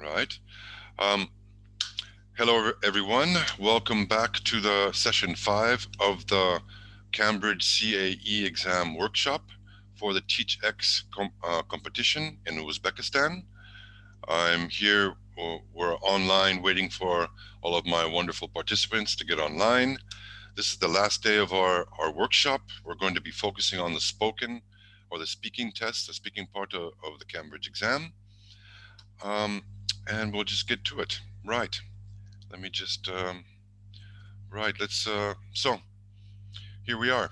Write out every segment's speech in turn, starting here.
Right. Um, hello, everyone. Welcome back to the session 5 of the Cambridge CAE exam workshop for the TeachX competition in Uzbekistan. I'm here. We're online waiting for all of my wonderful participants to get online. This is the last day of our workshop. We're going to be focusing on the spoken or the speaking test, the speaking part of the Cambridge exam. And we'll just get to it. Right. Let me just, right, let's, so here we are.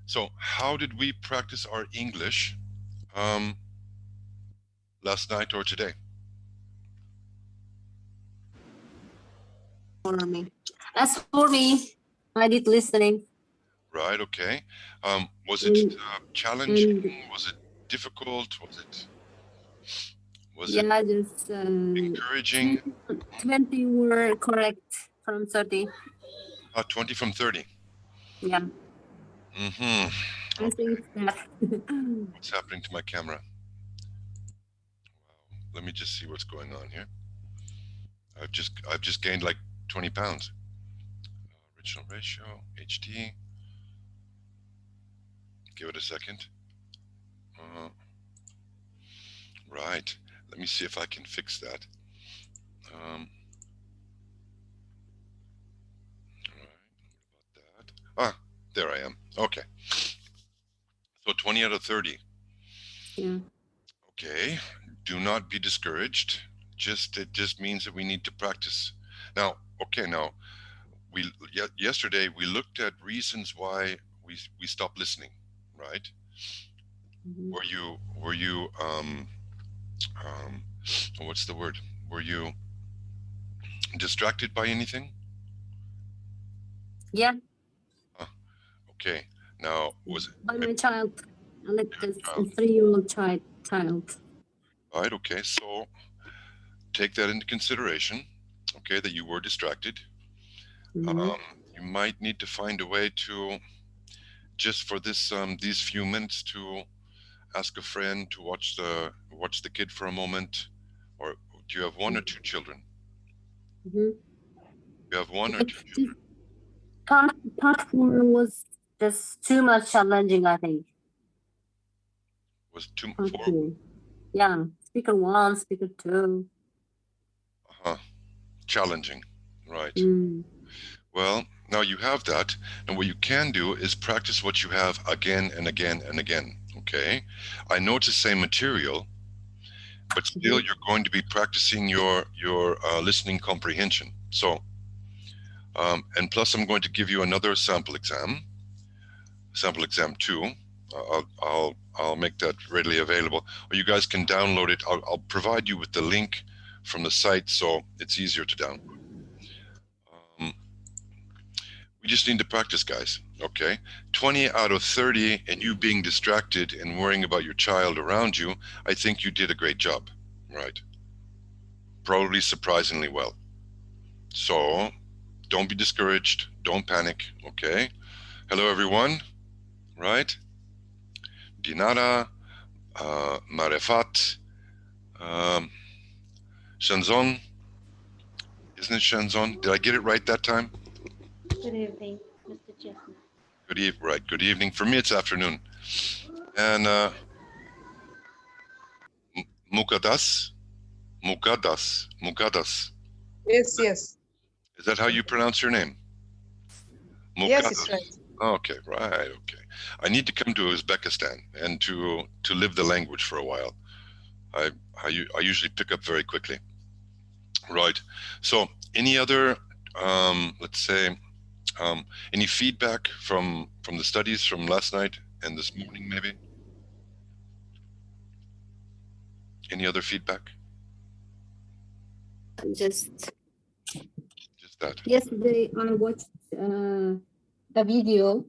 So how did we practice our English last night or today? For me. As for me, I did listening. Right, okay. Was it challenging? Was it difficult? Was it just encouraging? 20 were correct from 30. 20 from 30. Yeah. Mm-hmm. I think it's that. What's happening to my camera? Wow. Let me just see what's going on here. I've just gained like 20 pounds. Original ratio, HD. Give it a second. Right. Let me see if I can fix that. All right. What about that? Ah, there I am. Okay. So 20 out of 30. Yeah. Okay. Do not be discouraged. It just means that we need to practice. Now, okay, now yesterday we looked at reasons why we stopped listening, right? Mm-hmm. Were you what's the word? Were you distracted by anything? Yeah. Okay. Now, was it by my child, like a child? 3-year-old child. Right. Okay. So take that into consideration. Okay, that you were distracted. Mm-hmm. You might need to find a way to just for this these few minutes to ask a friend to watch the kid for a moment. Or do you have one or two children? Mm-hmm. You have one or two children? Part 4 was just too much challenging, I think. Was two Part four? 4. Yeah. Speaker 1, speaker 2. Challenging, right? Mm. Well, now you have that, and what you can do is practice what you have again and again and again. Okay, I know it's the same material, but still you're going to be practicing your listening comprehension. So, and plus I'm going to give you another sample exam 2. I'll make that readily available, or you guys can download it. I'll provide you with the link from the site so it's easier to download. We just need to practice, guys. Okay, 20 out of 30, and you being distracted and worrying about your child around you, I think you did a great job, right? Probably surprisingly well. So don't be discouraged. Don't panic. Okay. Hello, everyone. Right? Dinara, Marefat, Shanzon. Isn't it Shanzon? Did I get it right that time? Good evening, Mr. Chestnut. Good evening. Right. Good evening. For me, it's afternoon. And Mukadas. Mukadas. Yes, yes. Is that how you pronounce your name? Mukadas. Yes, it's right. Okay, right. Okay. I need to come to Uzbekistan and to live the language for a while. I usually pick up very quickly. Right. So, any other, let's say, any feedback from the studies from last night and this morning, maybe? Any other feedback? Just that. Yesterday, I watched the video.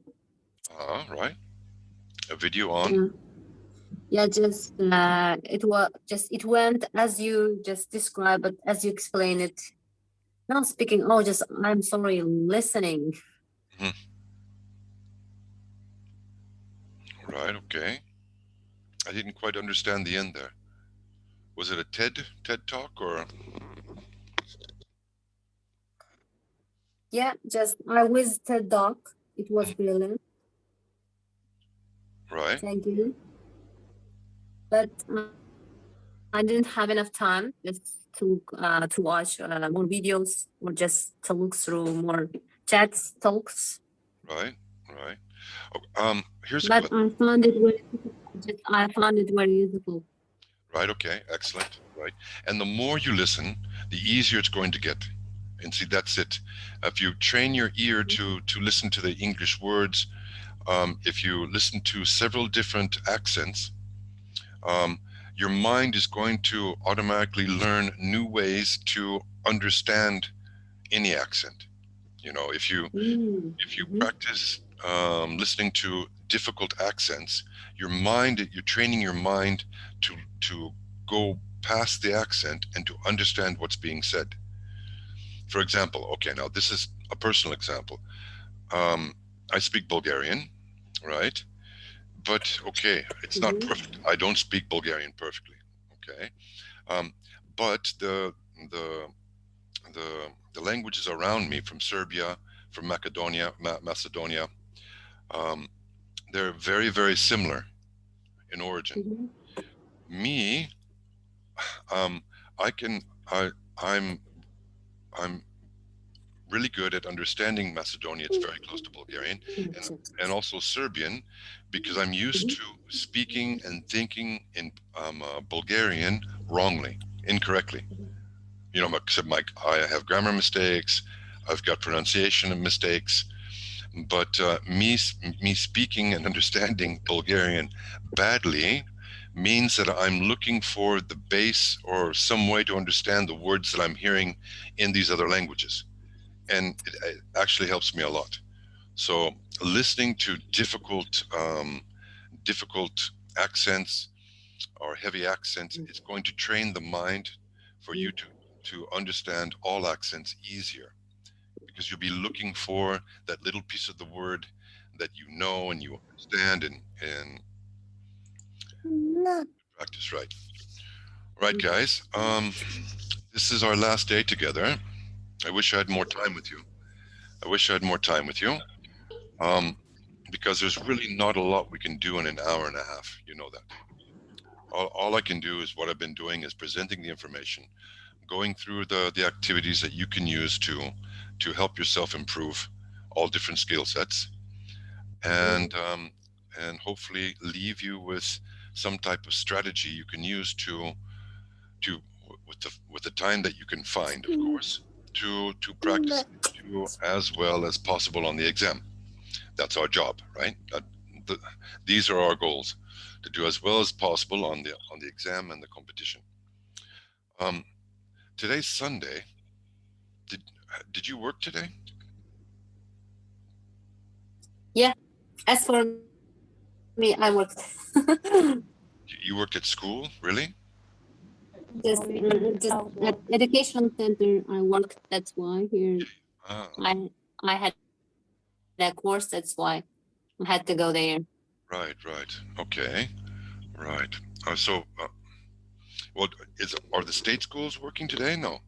Right. A video on. Yeah, just it went as you just described it, as you explain it. Not speaking. Oh, just I'm sorry, listening. Mm-hmm. Right. Okay. I didn't quite understand the end there. Was it a TED talk or? Yeah, just I visited doc. It was brilliant. Right, Thank you. But I didn't have enough time just to watch more videos or just to look through more chats talks. right, right. Here's a But question. I found it very I found it very useful. Right, okay, excellent. Right. And the more you listen, the easier it's going to get. And see, that's it. If you train your ear to listen to the English words, if you listen to several different accents, um, your mind is going to automatically learn new ways to understand any accent. You know, if you Mm-hmm. practice listening to difficult accents, you're training your mind to go past the accent and to understand what's being said. For example, okay, now this is a personal example. Um, I speak Bulgarian, right? But okay, it's not Mm-hmm. perfect. I don't speak Bulgarian perfectly. Okay, um, but the the languages around me from Serbia, from Macedonia, um, they're very, very similar in origin. Mm-hmm. Me, um, I can, I, I'm, I'm really good at understanding Macedonian. It's very close to Bulgarian, and also Serbian, because I'm used to speaking and thinking in Bulgarian wrongly, incorrectly. You know, except I have grammar mistakes, I've got pronunciation mistakes, but me speaking and understanding Bulgarian badly means that I'm looking for the base or some way to understand the words that I'm hearing in these other languages, and it actually helps me a lot. So listening to difficult accents or heavy accents is going to train the mind for you to understand all accents easier, because you'll be looking for that little piece of the word that you know and you understand and practice. Right. Right, guys. This is our last day together. I wish I had more time with you. I wish I had more time with you. Um, because there's really not a lot we can do in an hour and a half. You know that. All I can do is what I've been doing is presenting the information, going through the activities that you can use to help yourself improve all different skill sets, and and hopefully leave you with some type of strategy you can use to with the time that you can find, of course, to practice to as well as possible on the exam. That's our job, right? The, these are our goals, to do as well as possible on the exam and the competition. Um, Today's Sunday. Did did you work today? Yeah, as for me, I worked. You worked at school, really? Just at educational center I worked. That's why here Ah, I had a course. That's why I had to go there. right, right. Okay, right. So, well, are the state schools working today? No.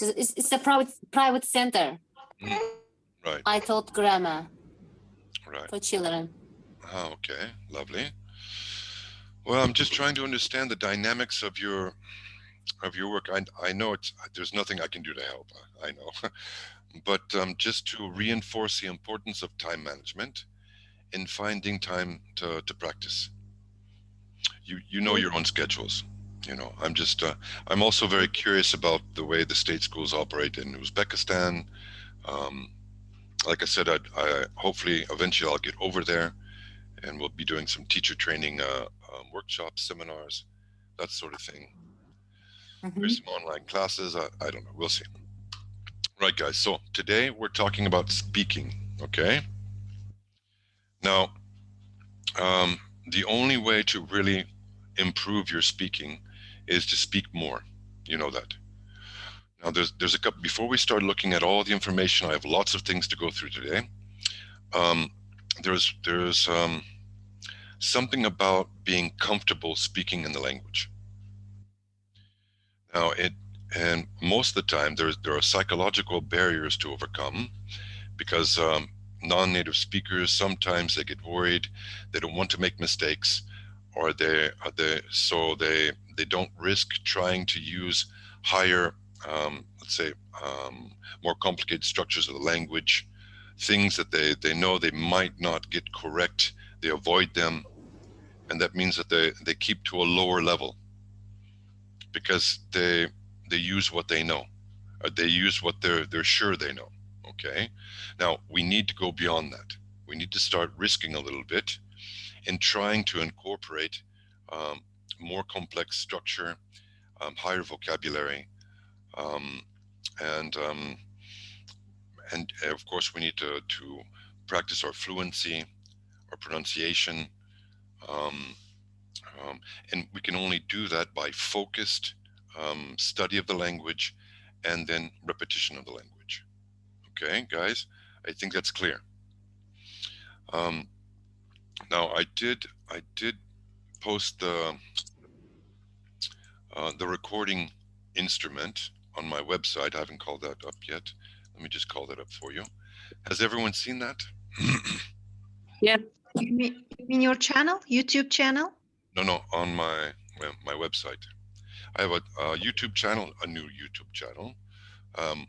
It's a private center. Mm, right, I taught grammar right. for children. Ah, okay, lovely. Well, I'm just trying to understand the dynamics of your work. I know there's nothing I can do to help. I know, but just to reinforce the importance of time management in finding time to practice. You know Mhm. your own schedules. You know, I'm also very curious about the way the state schools operate in Uzbekistan. Um, like I said, I hopefully eventually I'll get over there, and we'll be doing some teacher training workshops, seminars, that sort of thing. Maybe Mhm. some online classes. I don't know. We'll see. Right, guys. So today we're talking about speaking. Okay. Now, um, the only way to really improve your speaking is to speak more. You know that. Now, there's a couple. Before we start looking at all the information, I have lots of things to go through today. Um, there's something about being comfortable speaking in the language. Now, And most of the time, there are psychological barriers to overcome because non-native speakers sometimes they get worried, they don't want to make mistakes, or they don't risk trying to use higher, let's say, more complicated structures of the language, things that they know they might not get correct. They avoid them, and that means that they keep to a lower level because they use what they know. They use what they're sure they know. Okay, now we need to go beyond that. We need to start risking a little bit in trying to incorporate um, more complex structure, higher vocabulary, um, and um, and of course we need to practice our fluency, our pronunciation, um, um, and we can only do that by focused study of the language and then repetition of the language. Okay, guys, I think that's clear. Um, now I did post the recording instrument on my website. I haven't called that up yet. Let me just call that up for you. Has everyone seen that? Yeah. You mean your channel, YouTube channel? No, on my website. I have a YouTube channel, a new YouTube channel. Um,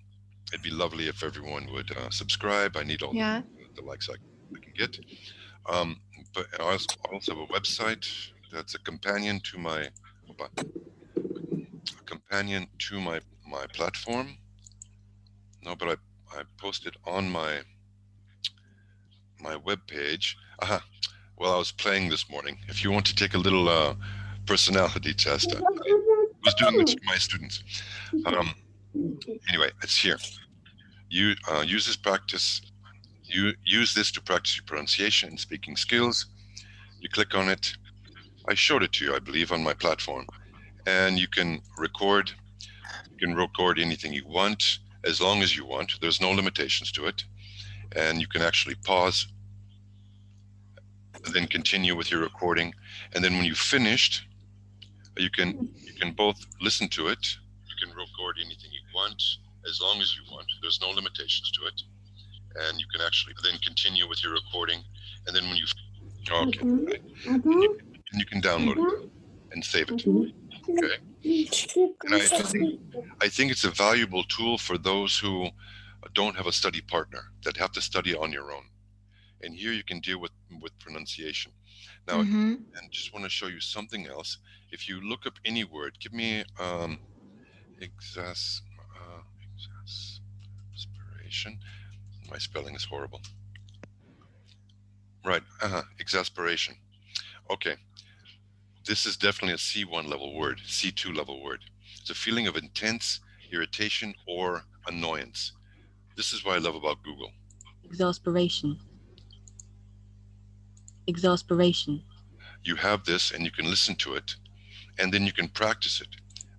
it'd be lovely if everyone would subscribe. I need all Yeah. the likes I can get. Um, but I also have a website that's a companion to my platform. No, but I posted on my web page. Aha. Well, I was playing this morning. If you want to take a little personality test, I was doing this for my students. Um, anyway, it's here. You use this practice. You use this to practice your pronunciation and speaking skills. You click on it. I showed it to you, I believe, on my platform, and you can record. You can record anything you want as long as you want. There's no limitations to it, and you can actually pause, then continue with your recording, and then when you've finished, you can both listen to it. You can record anything you want as long as you want. There's no limitations to it, and you can actually then continue with your recording, and then when you okay, right. And you can download it and save it. Okay, and I think it's a valuable tool for those who don't have a study partner that have to study on your own. And here you can deal with pronunciation. Now, Mm-hmm. and just want to show you something else. If you look up any word, give me exasperation. My spelling is horrible. Right, exasperation. Okay, this is definitely a C1 level word, C2 level word. It's a feeling of intense irritation or annoyance. This is what I love about Google. Exasperation. Exasperation. You have this and you can listen to it and then you can practice it.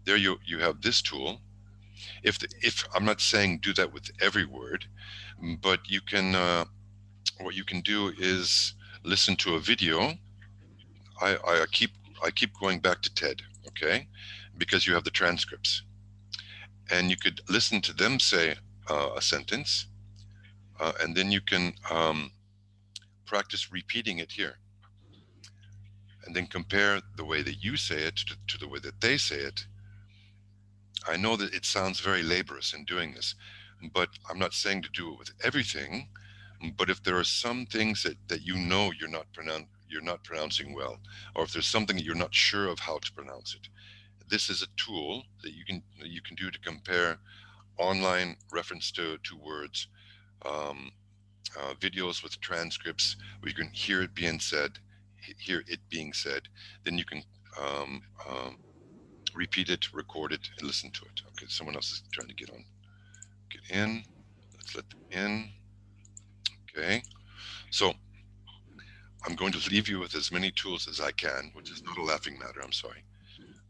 There you have this tool. If I'm not saying do that with every word, but you can what you can do is listen to a video. I keep going back to TED, okay, because you have the transcripts, and you could listen to them say a sentence, and then you can practice repeating it here, and then compare the way that you say it to the way that they say it. I know that it sounds very laborious in doing this, but I'm not saying to do it with everything. But if there are some things that you know you're not pronouncing well, or if there's something that you're not sure of how to pronounce it, this is a tool that you can do to compare online reference to words, um, videos with transcripts where you can hear it being said, then you can um, um, repeat it, record it, and listen to it. Okay, someone else is trying to get in. Let's let them in. Okay, so I'm going to leave you with as many tools as I can, which is not a laughing matter. I'm sorry,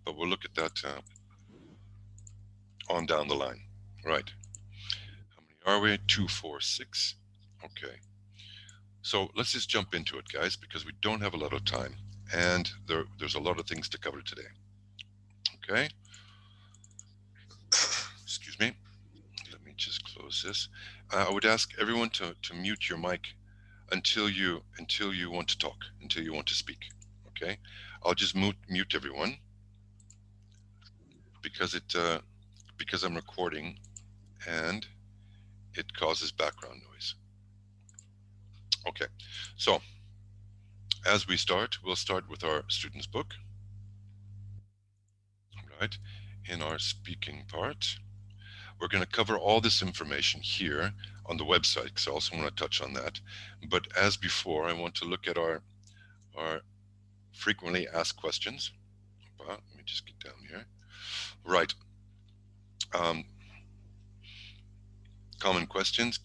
but we'll look at that on down the line. Right. How many are we? 2, 4, 6. Okay. So let's just jump into it, guys, because we don't have a lot of time, and there's a lot of things to cover today. Okay. process. I would ask everyone to mute your mic until you want to talk, until you want to speak. Okay, I'll just mute everyone because because I'm recording and it causes background noise. Okay, so as we start, we'll start with our student's book. Right, in our speaking part, we're going to cover all this information here on the website, because I also want to touch on that. But as before, I want to look at our frequently asked questions. Let me just get down here. Right. Common questions.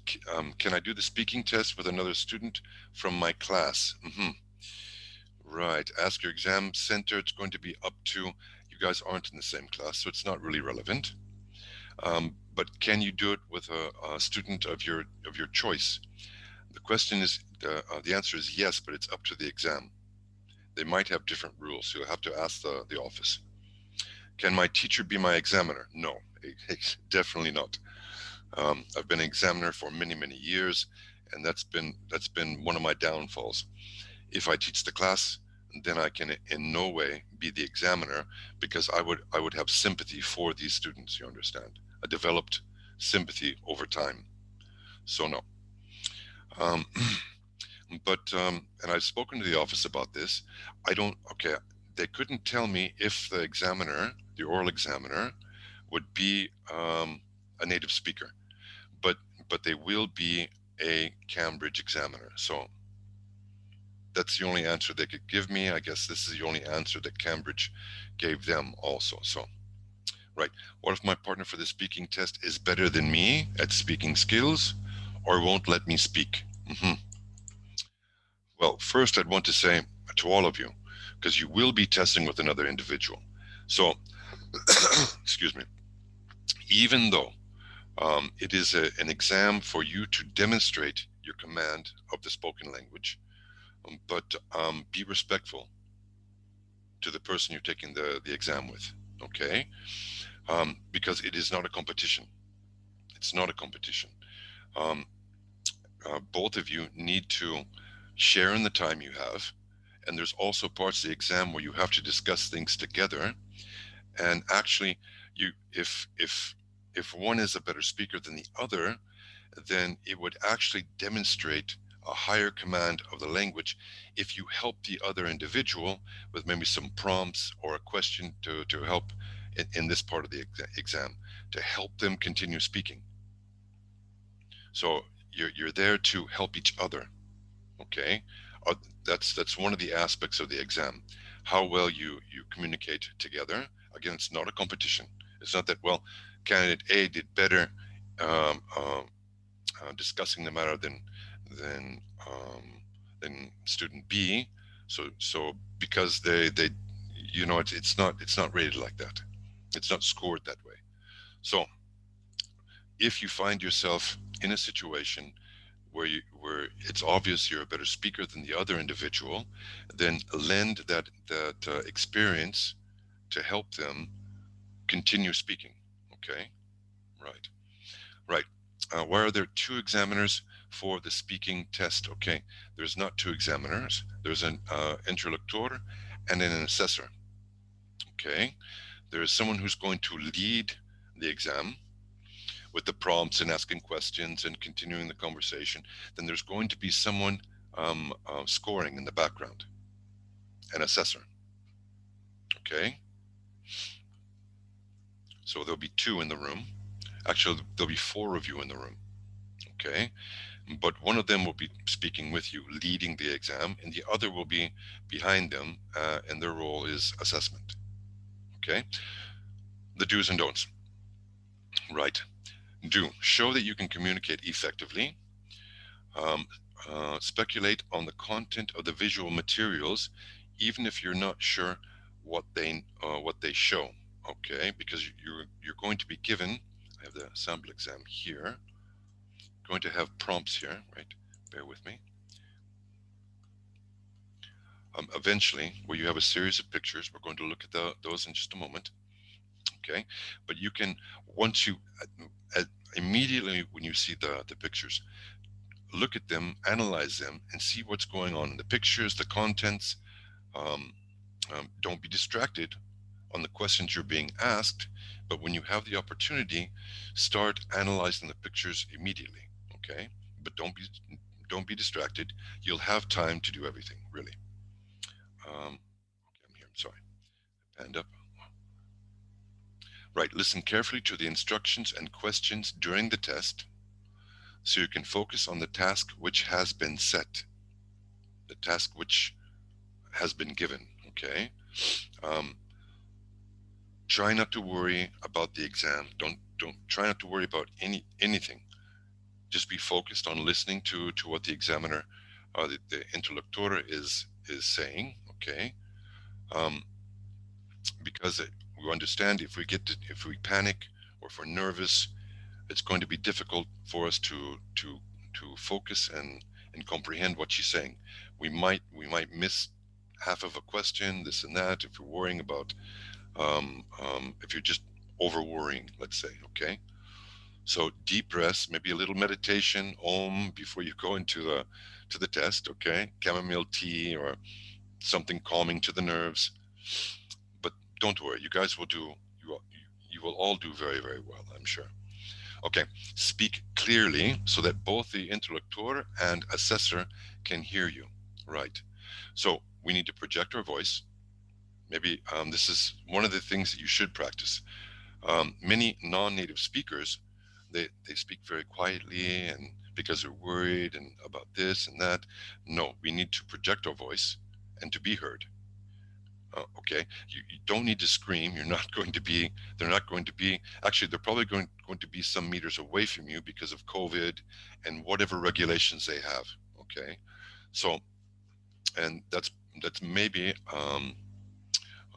Can I do the speaking test with another student from my class? Right. Ask your exam center. It's going to be up to, you guys aren't in the same class, so it's not really relevant. But can you do it with a student of your choice? The question is, the answer is yes, but it's up to the exam. They might have different rules, so you'll have to ask the office. Can my teacher be my examiner? No, definitely not. I've been an examiner for many, many years, and that's been one of my downfalls. If I teach the class, then I can in no way be the examiner, because I would have sympathy for these students. You understand? A developed sympathy over time. So no. And I've spoken to the office about this. Okay, they couldn't tell me if the examiner, the oral examiner, would be a native speaker, but they will be a Cambridge examiner. So that's the only answer they could give me. I guess this is the only answer that Cambridge gave them also. So, right. What if my partner for the speaking test is better than me at speaking skills, or won't let me speak? Well, first I'd want to say to all of you, because you will be testing with another individual. So, excuse me, even though it is an exam for you to demonstrate your command of the spoken language, but be respectful to the person you're taking the exam with, okay? Because it is not a competition. It's not a competition. Both of you need to share in the time you have, and there's also parts of the exam where you have to discuss things together. And actually, if one is a better speaker than the other, then it would actually demonstrate a higher command of the language if you help the other individual with maybe some prompts or a question to help in this part of the exam, to help them continue speaking. So you're there to help each other, okay? That's one of the aspects of the exam, how well you communicate together. Again, it's not a competition. It's not that, well, candidate A did better discussing the matter than student B. So because they it's not rated like that. It's not scored that way. So if you find yourself in a situation where it's obvious you're a better speaker than the other individual, then lend that experience to help them continue speaking. Okay, right. Why are there two examiners for the speaking test? Okay, there's not two examiners. There's an interlocutor and an assessor. Okay, there is someone who's going to lead the exam with the prompts and asking questions and continuing the conversation. Then there's going to be someone scoring in the background, an assessor. Okay, so there'll be two in the room. Actually, there'll be four of you in the room. Okay, but one of them will be speaking with you, leading the exam, and the other will be behind them, and their role is assessment. Okay, the do's and don'ts. Right. Do show that you can communicate effectively. Speculate on the content of the visual materials, even if you're not sure what they show. Okay, because you're going to be given. I have the sample exam here. Going to have prompts here, right? Bear with me. Eventually, where you have a series of pictures, we're going to look at those in just a moment. Okay, but you can, once you immediately when you see the pictures, look at them, analyze them, and see what's going on in the pictures, the contents. Um, don't be distracted on the questions you're being asked, but when you have the opportunity, start analyzing the pictures immediately. Okay, but don't be distracted. You'll have time to do everything, really. Okay, I'm here. I'm sorry. Hand up. Right. Listen carefully to the instructions and questions during the test, so you can focus on the task which has been set, the task which has been given. Okay. Um, try not to worry about the exam. Don't try not to worry about anything. Just be focused on listening to what the examiner, the interlocutor is saying. Okay. Um, because we understand if we panic or if we're nervous, it's going to be difficult for us to focus and comprehend what she's saying. We might miss half of a question, this and that, if you're worrying about if you're just over worrying, let's say. Okay, so deep breaths, maybe a little meditation, om, before you go into the test. Okay, chamomile tea or something calming to the nerves. But don't worry, you guys will do you will all do very, very well, I'm sure. Okay, speak clearly so that both the interlocutor and assessor can hear you. Right. So we need to project our voice. Maybe this is one of the things that you should practice. Many non-native speakers, they speak very quietly and because they're worried and about this and that. No, we need to project our voice and to be heard. Okay, you don't need to scream. You're not going to be. They're not going to be. Actually, they're probably going to be some meters away from you because of COVID and whatever regulations they have. Okay, so and that's maybe um,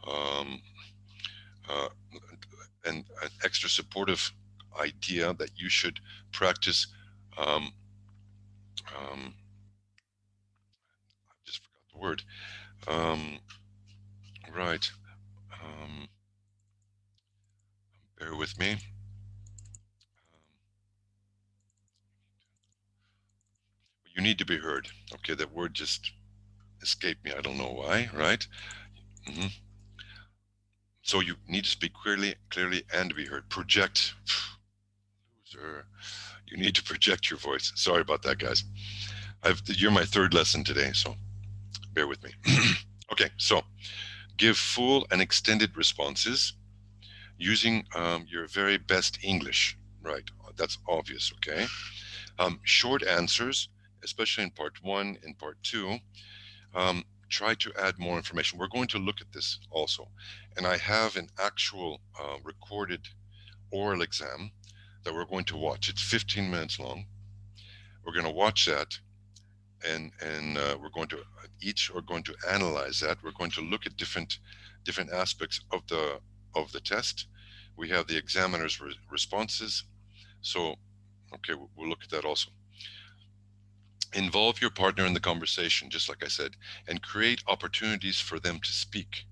uh, an extra supportive idea that you should practice. Um, I just forgot the word. Um, right. Um, bear with me. You need to be heard. Okay, that word just escaped me. I don't know why. Right. hmm So you need to speak clearly, and be heard. Project. Loser. You need to project your voice. Sorry about that, guys. You're my third lesson today, so bear with me. Okay, so give full and extended responses using your very best English. Right, that's obvious. Okay, short answers, especially in part one and part two. Try to add more information. We're going to look at this also, and I have an actual recorded oral exam that we're going to watch. It's 15 minutes long. We're going to watch that, and we're going to each are going to analyze that. We're going to look at different aspects of the test. We have the examiner's responses. So, okay, we'll look at that also. Involve your partner in the conversation, just like I said, and create opportunities for them to speak.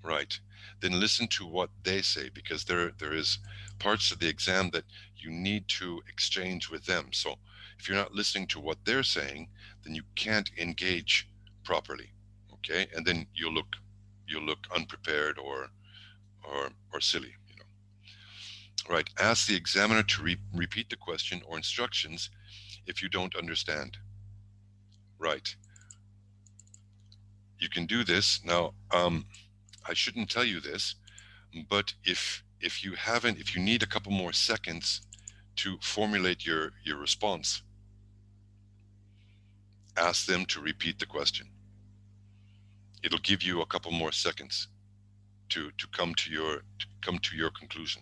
Right. Then listen to what they say, because there is parts of the exam that you need to exchange with them. So if you're not listening to what they're saying, then you can't engage properly. Okay, and then you'll look unprepared or silly. Right. Ask the examiner to repeat the question or instructions if you don't understand. Right. You can do this now. I shouldn't tell you this, but if you need a couple more seconds to formulate your response, ask them to repeat the question. It'll give you a couple more seconds to come to your conclusion.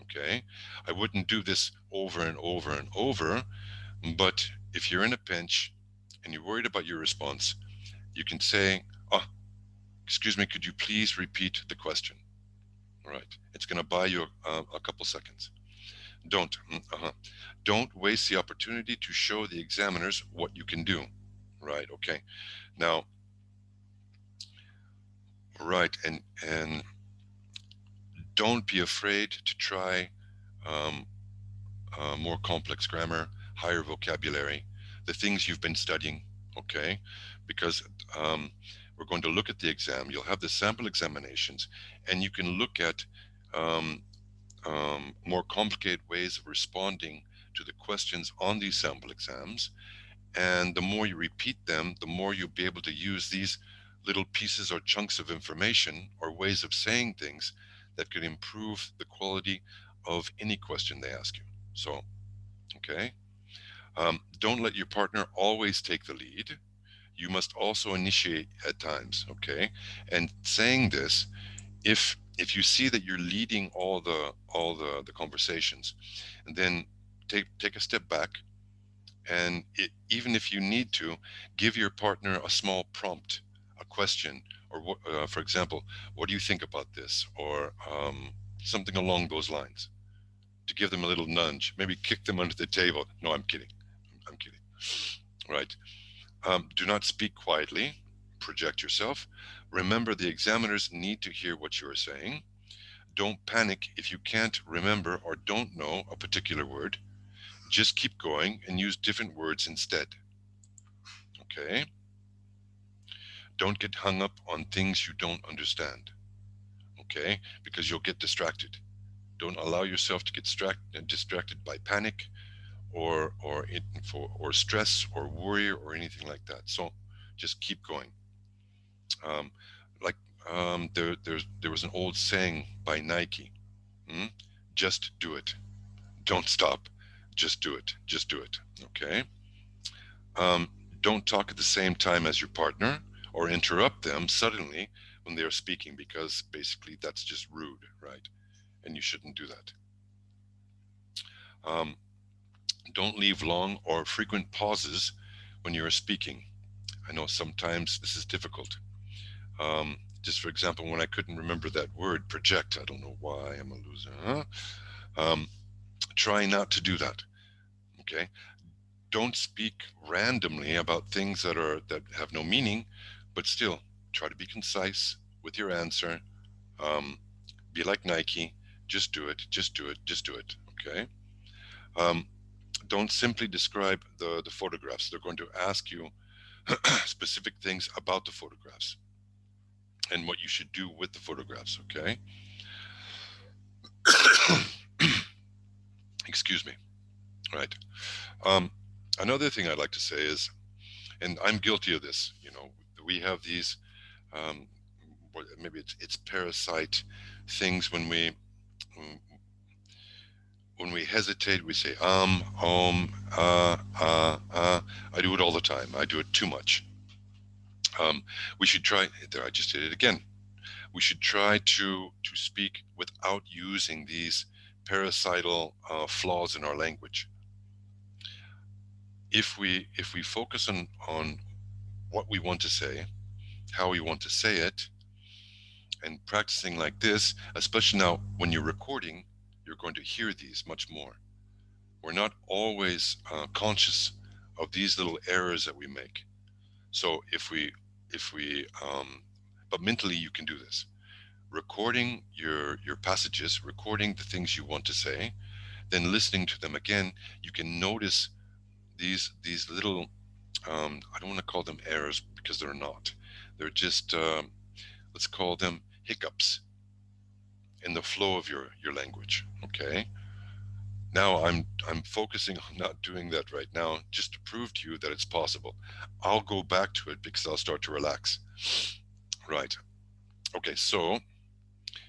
Okay, I wouldn't do this over and over and over, but if you're in a pinch and you're worried about your response, you can say, "Oh, excuse me, could you please repeat the question?" All right, it's going to buy you a couple seconds. Don't waste the opportunity to show the examiners what you can do. Right. Okay. Now, right, and Don't be afraid to try more complex grammar, higher vocabulary, the things you've been studying, okay? Because we're going to look at the exam. You'll have the sample examinations, and you can look at um, more complicated ways of responding to the questions on these sample exams. And the more you repeat them, the more you'll be able to use these little pieces or chunks of information or ways of saying things that could improve the quality of any question they ask you. So, okay. Don't let your partner always take the lead. You must also initiate at times, okay? And saying this, if you see that you're leading all the conversations, and then take a step back, and even if you need to, give your partner a small prompt, a question, or for example, what do you think about this, or something along those lines, to give them a little nudge, maybe kick them under the table. No, I'm kidding. I'm kidding. Right. Do not speak quietly. Project yourself. Remember, the examiners need to hear what you are saying. Don't panic if you can't remember or don't know a particular word. Just keep going and use different words instead. Okay? Don't get hung up on things you don't understand. Okay? Because you'll get distracted. Don't allow yourself to get distracted by panic or stress or worry or anything like that. So just keep going. Um, like there was an old saying by Nike. Hmm? Just do it. Don't stop. Just do it. Just do it. Okay. Um, don't talk at the same time as your partner or interrupt them suddenly when they are speaking, because basically that's just rude, right? And you shouldn't do that. Um, don't leave long or frequent pauses when you are speaking. I know sometimes this is difficult. Just for example, when I couldn't remember that word, project, I don't know why I'm a loser. Huh? Try not to do that. Okay. Don't speak randomly about things that have no meaning, but still try to be concise with your answer. Um, be like Nike. Just do it. Just do it. Just do it. Okay. Um, don't simply describe the photographs. They're going to ask you specific things about the photographs and what you should do with the photographs. Okay. Excuse me. Right. Um, another thing I'd like to say is, and I'm guilty of this, we have these, um, maybe it's parasite things when we hesitate, we say, I do it all the time. I do it too much. We should try, there, I just did it again. We should try to speak without using these parasital flaws in our language. If we focus on what we want to say, how we want to say it, and practicing like this, especially now when you're recording, you're going to hear these much more. We're not always conscious of these little errors that we make. So but mentally you can do this. Recording your passages, recording the things you want to say, then listening to them again, you can notice these little, I don't want to call them errors because they're not. They're just, let's call them hiccups in the flow of your language. Okay. Now I'm focusing on not doing that right now, just to prove to you that it's possible. I'll go back to it because I'll start to relax. Right. Okay, so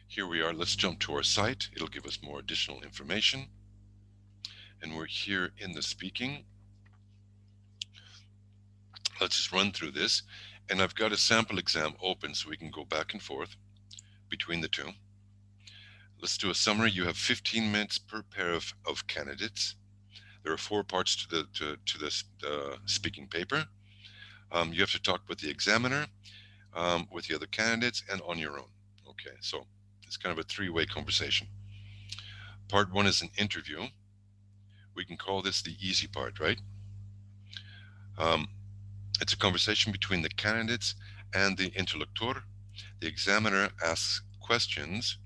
here we are. Let's jump to our site. It'll give us more additional information. And we're here in the speaking. Let's just run through this. And I've got a sample exam open so we can go back and forth between the two. Let's do a summary. You have 15 minutes per pair of candidates. There are 4 parts to this speaking paper. You have to talk with the examiner, with the other candidates, and on your own. Okay, so it's kind of a 3-way conversation. Part 1 is an interview. We can call this the easy part, right? It's a conversation between the candidates and the interlocutor. The examiner asks questions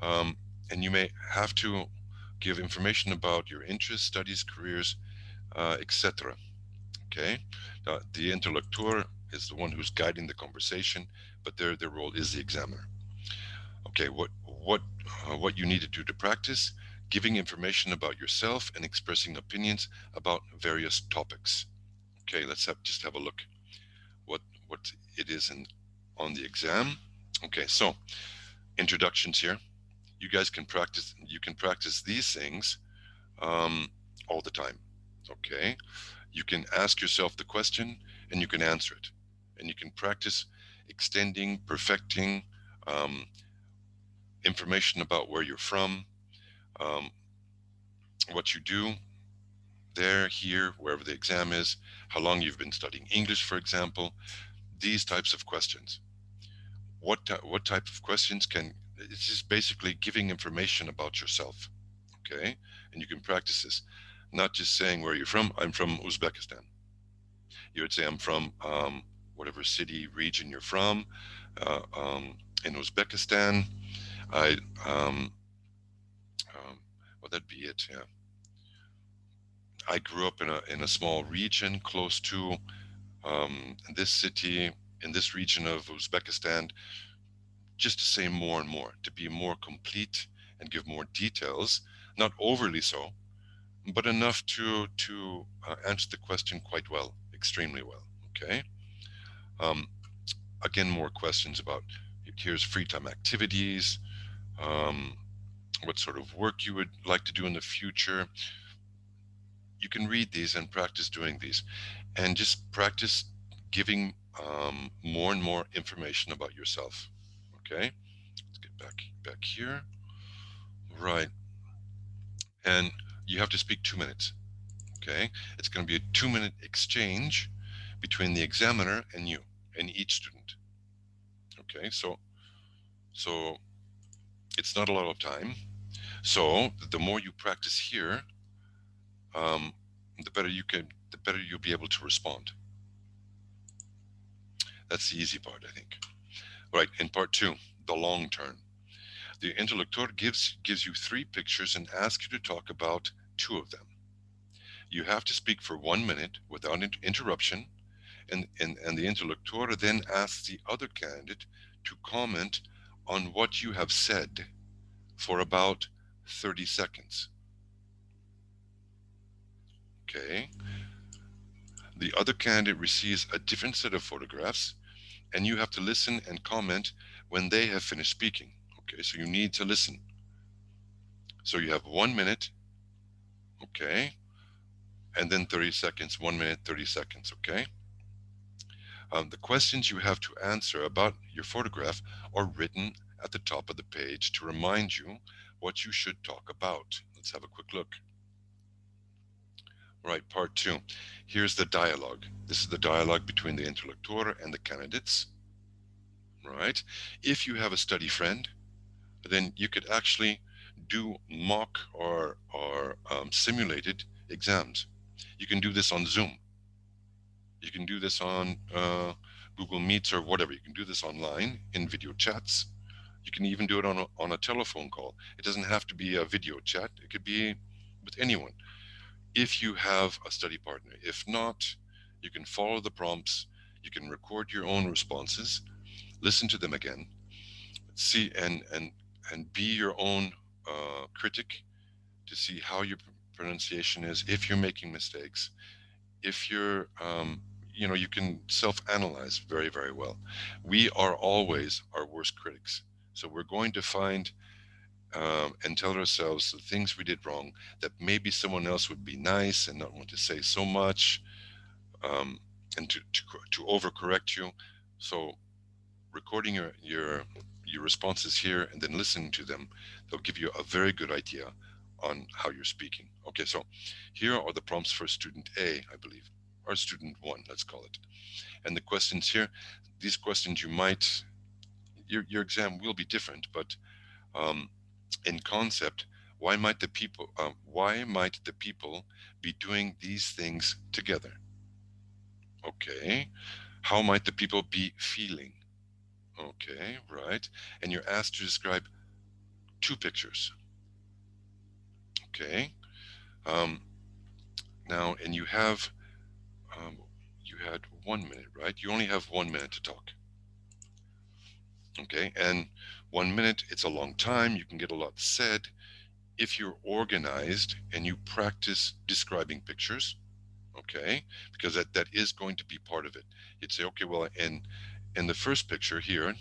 And you may have to give information about your interests, studies, careers, etc. Okay, the interlocutor is the one who's guiding the conversation, but their role is the examiner. Okay, what you need to do to practice: giving information about yourself and expressing opinions about various topics. Okay, let's just have a look what it is on the exam. Okay, so introductions here. You guys can practice. You can practice these things all the time. Okay, you can ask yourself the question and you can answer it, and you can practice extending, perfecting um, information about where you're from, um, what you do there, here, wherever the exam is, how long you've been studying English, for example. These types of questions. What type of questions can? It's just basically giving information about yourself. Okay, and you can practice this, not just saying where you're from. I'm from Uzbekistan. You would say I'm from whatever city, region you're from. In Uzbekistan, I well, that'd be it. Yeah, I grew up in a small region close to this city in this region of Uzbekistan. Just to say more and more, to be more complete and give more details, not overly so, but enough to answer the question quite well, extremely well. Okay. Um, Again, more questions about here's free time activities, um, what sort of work you would like to do in the future. You can read these and practice doing these, and just practice giving more and more information about yourself. Okay, let's get back here. Right, and you have to speak 2 minutes. Okay, it's going to be a 2-minute exchange between the examiner and you and each student. Okay, so it's not a lot of time. So the more you practice here, um, the better you'll be able to respond. That's the easy part, I think. Right, in part two, the long turn. The interlocutor gives you 3 pictures and asks you to talk about 2 of them. You have to speak for 1 minute without interruption, and the interlocutor then asks the other candidate to comment on what you have said for about 30 seconds. Okay. The other candidate receives a different set of photographs, and you have to listen and comment when they have finished speaking. Okay, so you need to listen. So you have 1 minute, okay, and then 30 seconds, 1 minute, 30 seconds, okay? The questions you have to answer about your photograph are written at the top of the page to remind you what you should talk about. Let's have a quick look. Right, part two. Here's the dialogue. This is the dialogue between the interlocutor and the candidates. Right. If you have a study friend, then you could actually do mock or simulated exams. You can do this on Zoom. You can do this on Google Meets or whatever. You can do this online in video chats. You can even do it on a telephone call. It doesn't have to be a video chat. It could be with anyone if you have a study partner. If not, you can follow the prompts. You can record your own responses, listen to them again, see and be your own critic to see how your pronunciation is, if you're making mistakes, if you're you can self-analyze very, very well. We are always our worst critics, so we're going to find and tell ourselves the things we did wrong, that maybe someone else would be nice and not want to say so much, and to overcorrect you. So recording your responses here and then listening to them, they'll give you a very good idea on how you're speaking. Okay, so here are the prompts for student A, I believe, or student one, let's call it. And the questions here, these questions your exam will be different, but in concept, why might the people be doing these things together? Okay, how might the people be feeling? Okay, right. And you're asked to describe 2 pictures. Okay. Now, and you have, you had 1 minute, right? You only have 1 minute to talk. Okay, and 1 minute, it's a long time. You can get a lot said. If you're organized and you practice describing pictures, okay, because that is going to be part of it. You'd say, okay, well, in the first picture here,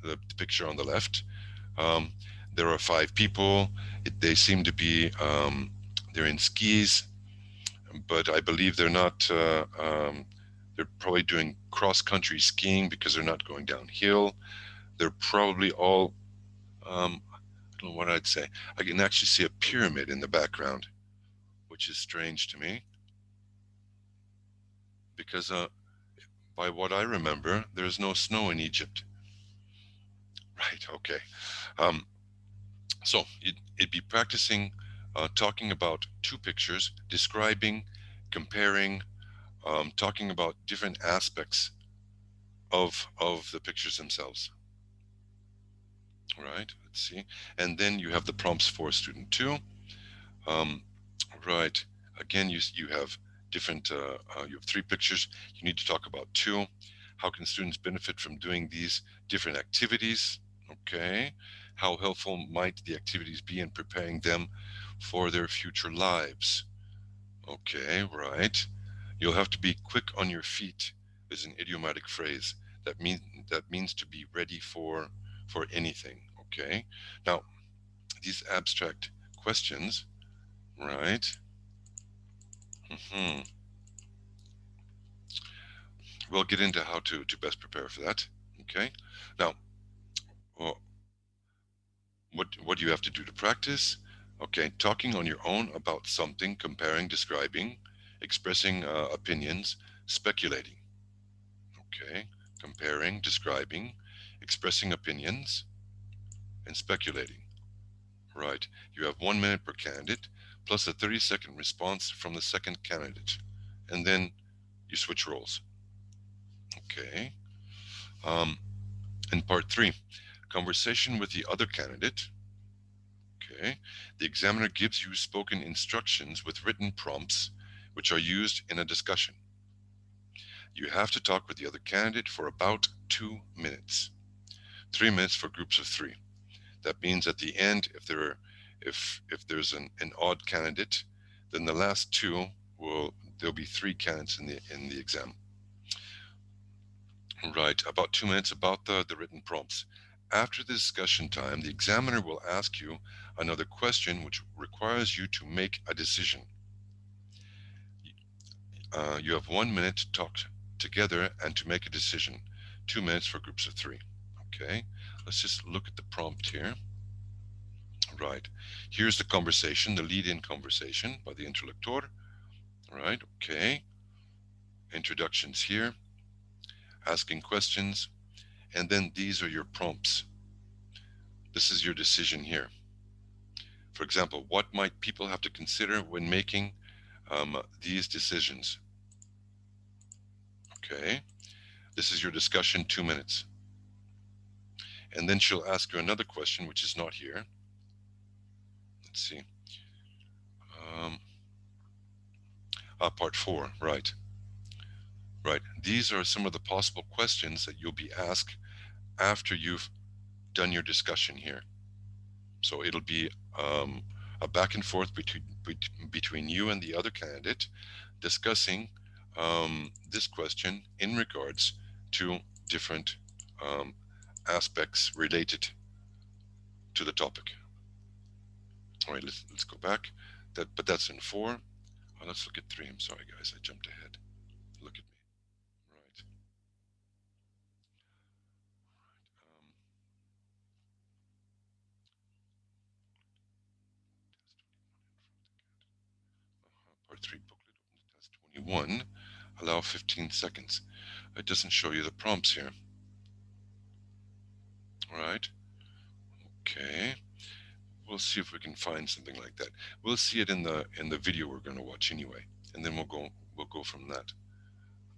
the picture on the left, there are 5 people. They seem to be, they're in skis, but I believe they're not, they're probably doing cross-country skiing because they're not going downhill. They're probably all, I don't know what I'd say. I can actually see a pyramid in the background, which is strange to me because by what I remember, there's no snow in Egypt. Right, okay. So it'd be practicing talking about 2 pictures, describing, comparing, talking about different aspects of the pictures themselves. Right, let's see. And then you have the prompts for student 2. Right, again, you have different, you have 3 pictures. You need to talk about 2. How can students benefit from doing these different activities? Okay. How helpful might the activities be in preparing them for their future lives? Okay, right. You'll have to be quick on your feet is an idiomatic phrase that means to be ready for anything. Okay. Now, these abstract questions, right? We'll get into how to best prepare for that. Okay. Now, well, what do you have to do to practice? Okay, talking on your own about something, comparing, describing, expressing opinions, speculating. Okay, comparing, describing, expressing opinions, and speculating. Right, you have 1 minute per candidate, plus a 30-second response from the second candidate, and then you switch roles. Okay. In part 3, conversation with the other candidate. Okay. The examiner gives you spoken instructions with written prompts, which are used in a discussion. You have to talk with the other candidate for about 2 minutes. 3 minutes for groups of 3. That means at the end, if there's an odd candidate, then the last 2 there'll be 3 candidates in the exam. Right, about 2 minutes about the written prompts. After the discussion time, the examiner will ask you another question which requires you to make a decision. You have 1 minute to talk together and to make a decision. 2 minutes for groups of 3. Okay, let's just look at the prompt here. Right, here's the conversation, the lead-in conversation by the interlocutor. Right, okay. Introductions here, asking questions, and then these are your prompts. This is your decision here. For example, what might people have to consider when making these decisions? Okay, this is your discussion, 2 minutes. And then she'll ask you another question, which is not here. Let's see. Part 4, right. Right, these are some of the possible questions that you'll be asked after you've done your discussion here. So it'll be a back and forth between you and the other candidate discussing this question in regards to different aspects related to the topic. All right, let's go back. But that's in 4. Let's look at 3. I'm sorry, guys, I jumped ahead. Look at me. Right. Part 3 booklet, open to test 21. Allow 15 seconds. It doesn't show you the prompts here. All right. Okay. We'll see if we can find something like that. We'll see it in the video we're going to watch anyway, and then we'll go from that.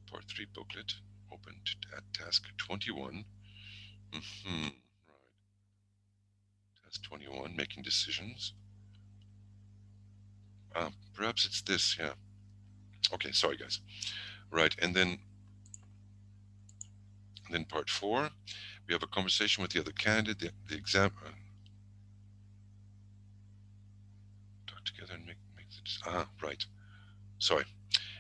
Part 3 booklet, open at task 21. Right. Task 21, making decisions. Perhaps it's this, yeah. Okay, sorry guys. Right, and then part 4, we have a conversation with the other candidate, the exam. Talk together and make the right. Sorry.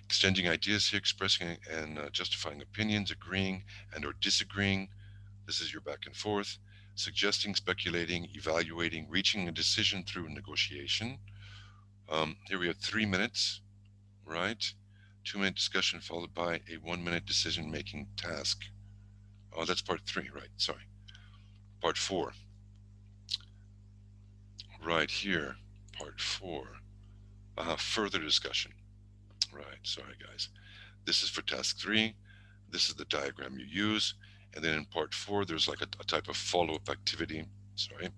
Exchanging ideas here, expressing and justifying opinions, agreeing and or disagreeing. This is your back and forth. Suggesting, speculating, evaluating, reaching a decision through negotiation. Here we have 3 minutes, right? 2-minute discussion followed by a 1-minute decision-making task. Oh, that's part 3, right? Sorry. Part 4. Right here, part 4. Further discussion. Right, sorry guys. This is for task 3. This is the diagram you use. And then in part 4, there's like a type of follow-up activity. Sorry.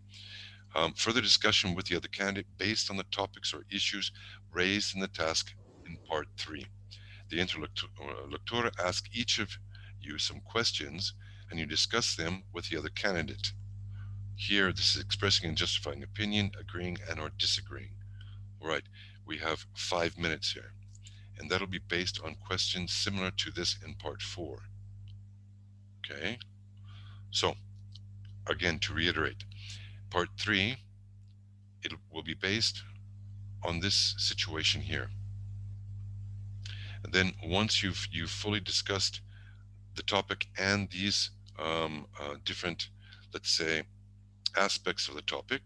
Further discussion with the other candidate based on the topics or issues raised in the task in part 3. The interlocutor asks each of you some questions and you discuss them with the other candidate. Here, this is expressing and justifying opinion, agreeing and or disagreeing. All right, we have 5 minutes here, and that'll be based on questions similar to this in part 4. Okay, so again, to reiterate, part 3, it will be based on this situation here. And then once you've fully discussed the topic and these different, let's say, aspects of the topic,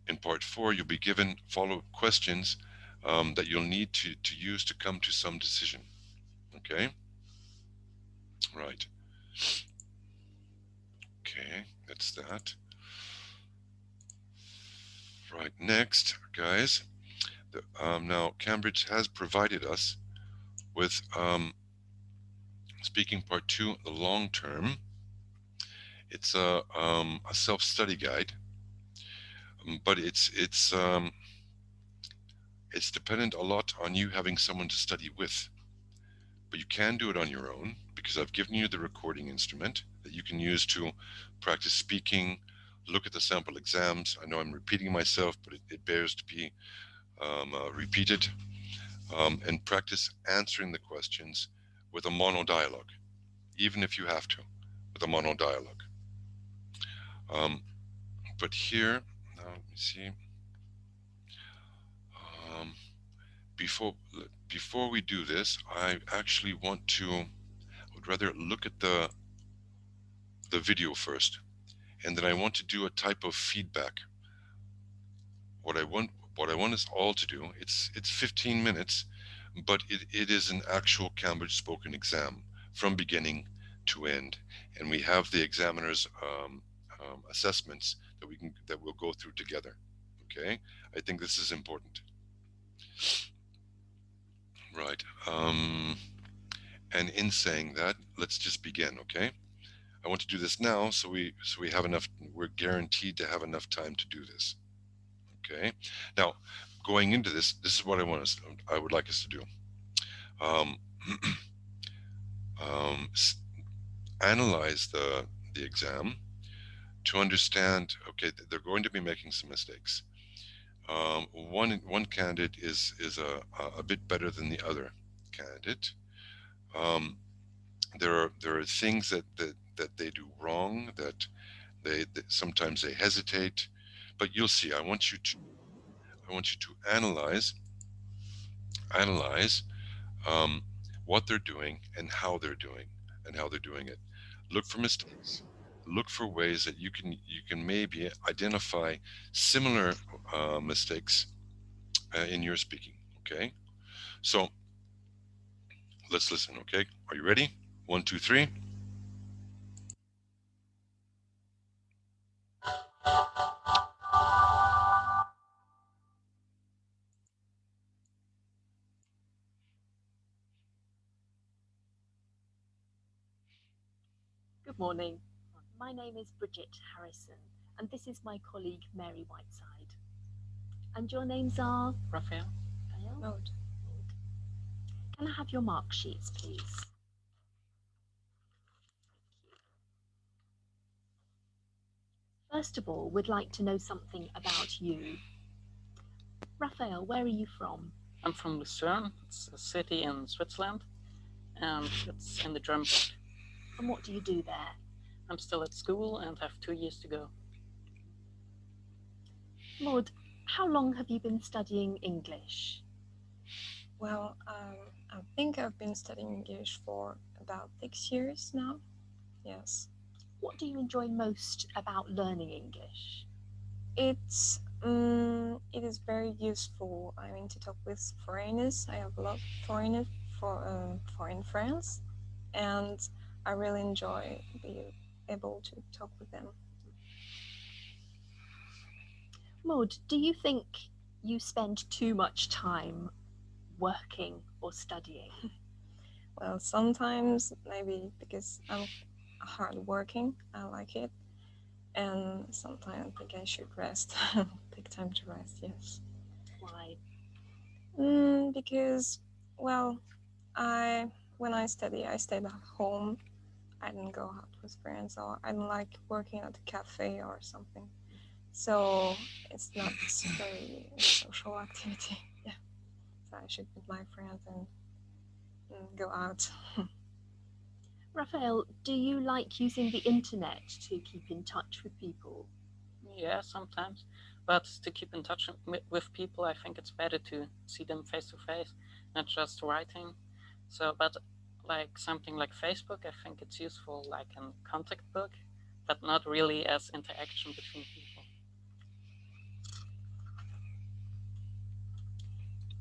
in part 4, you'll be given follow-up questions that you'll need to use to come to some decision. Okay? Right. Okay, that's that. Right, next, guys, now Cambridge has provided us with speaking part 2, the long term. It's a self-study guide, but it's dependent a lot on you having someone to study with. But you can do it on your own because I've given you the recording instrument that you can use to practice speaking, look at the sample exams. I know I'm repeating myself, but it bears to be repeated, and practice answering the questions with a monodialogue, even if you have to, with a monodialogue. But here, now let me see. Before we do this, I actually would rather look at the video first, and then I want to do a type of feedback. What I want us all to do, it's 15 minutes, but it is an actual Cambridge spoken exam from beginning to end, and we have the examiner's assessments that we'll go through together. Okay, I think this is important. Right. And in saying that, let's just begin. Okay. I want to do this now, so we have enough. We're guaranteed to have enough time to do this. Okay. Now, going into this is what I would like us to do. Analyze the exam to understand. Okay, they're going to be making some mistakes. One candidate is a bit better than the other candidate. There are things that they do wrong, that sometimes they hesitate, but you'll see. I want you to analyze what they're doing and how they're doing it. Look for mistakes. Look for ways that you can maybe identify similar mistakes in your speaking. Okay, so let's listen. Okay, are you ready? 1, 2, 3. Good morning. My name is Bridget Harrison, and this is my colleague Mary Whiteside. And your names are? Raphael. Maud. Can I have your mark sheets, please? First of all, we'd like to know something about you. Raphael, where are you from? I'm from Lucerne. It's a city in Switzerland, and it's in the German part. And what do you do there? I'm still at school and have 2 years to go. Maud, how long have you been studying English? Well, I think I've been studying English for about 6 years now. Yes. What do you enjoy most about learning English? It is very useful. I mean, to talk with foreigners. I have a lot of foreign friends, and I really enjoy being able to talk with them. Maud, do you think you spend too much time working or studying? Well, sometimes maybe because I'm hardworking, I like it, and sometimes I think I should rest. Take time to rest. Yes. Why? Because, well, when I study, I stayed at home. I didn't go out with friends, or I don't like working at a cafe or something. So it's not very social activity. Yeah. So I should meet my friends and go out. Raphael, do you like using the internet to keep in touch with people? Yeah, sometimes. But to keep in touch with people, I think it's better to see them face to face, not just writing. So, but like something like Facebook, I think it's useful like a contact book, but not really as interaction between people.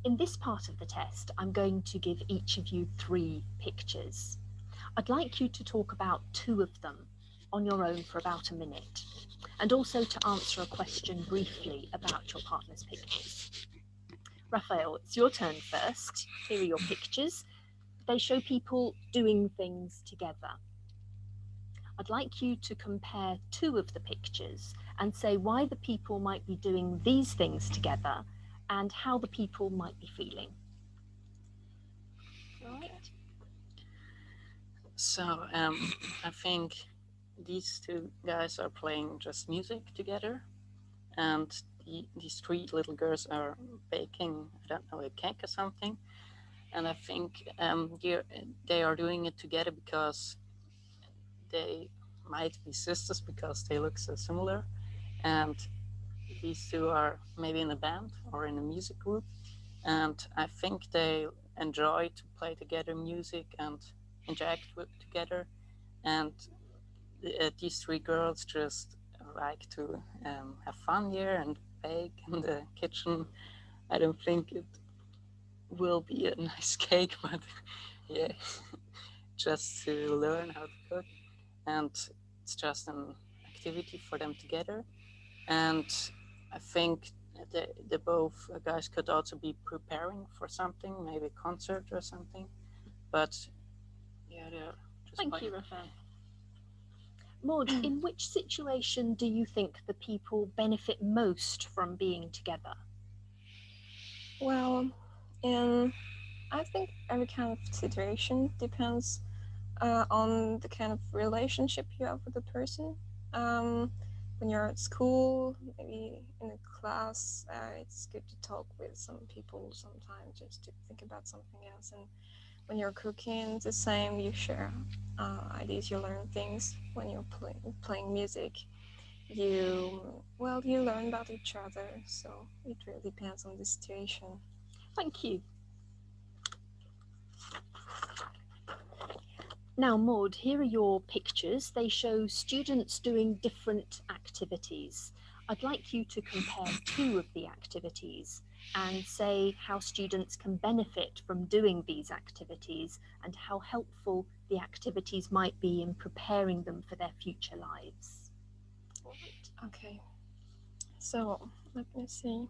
In this part of the test, I'm going to give each of you 3 pictures. I'd like you to talk about 2 of them on your own for about a minute, and also to answer a question briefly about your partner's pictures. Raphael, it's your turn first. Here are your pictures. They show people doing things together. I'd like you to compare 2 of the pictures and say why the people might be doing these things together and how the people might be feeling. All right. So I think these 2 guys are playing just music together, and these 3 little girls are baking, I don't know, a cake or something. And I think they are doing it together because they might be sisters because they look so similar. And these 2 are maybe in a band or in a music group. And I think they enjoy to play together music and interact together. And these 3 girls just like to have fun here and bake in the kitchen. I don't think it will be a nice cake, but yeah, just to learn how to cook. And it's just an activity for them together. And I think the both guys could also be preparing for something, maybe a concert or something. But yeah, they're just Thank playing. you, Raphael. Maud, in which situation do you think the people benefit most from being together? Well, I think every kind of situation depends on the kind of relationship you have with the person. When you're at school, maybe in a class, it's good to talk with some people sometimes just to think about something else. And when you're cooking, it's the same. You share ideas, you learn things. When you're playing music, you learn about each other. So it really depends on the situation. Thank you. Now, Maud, here are your pictures. They show students doing different activities. I'd like you to compare 2 of the activities and say how students can benefit from doing these activities and how helpful the activities might be in preparing them for their future lives. All right. Okay. So let me see.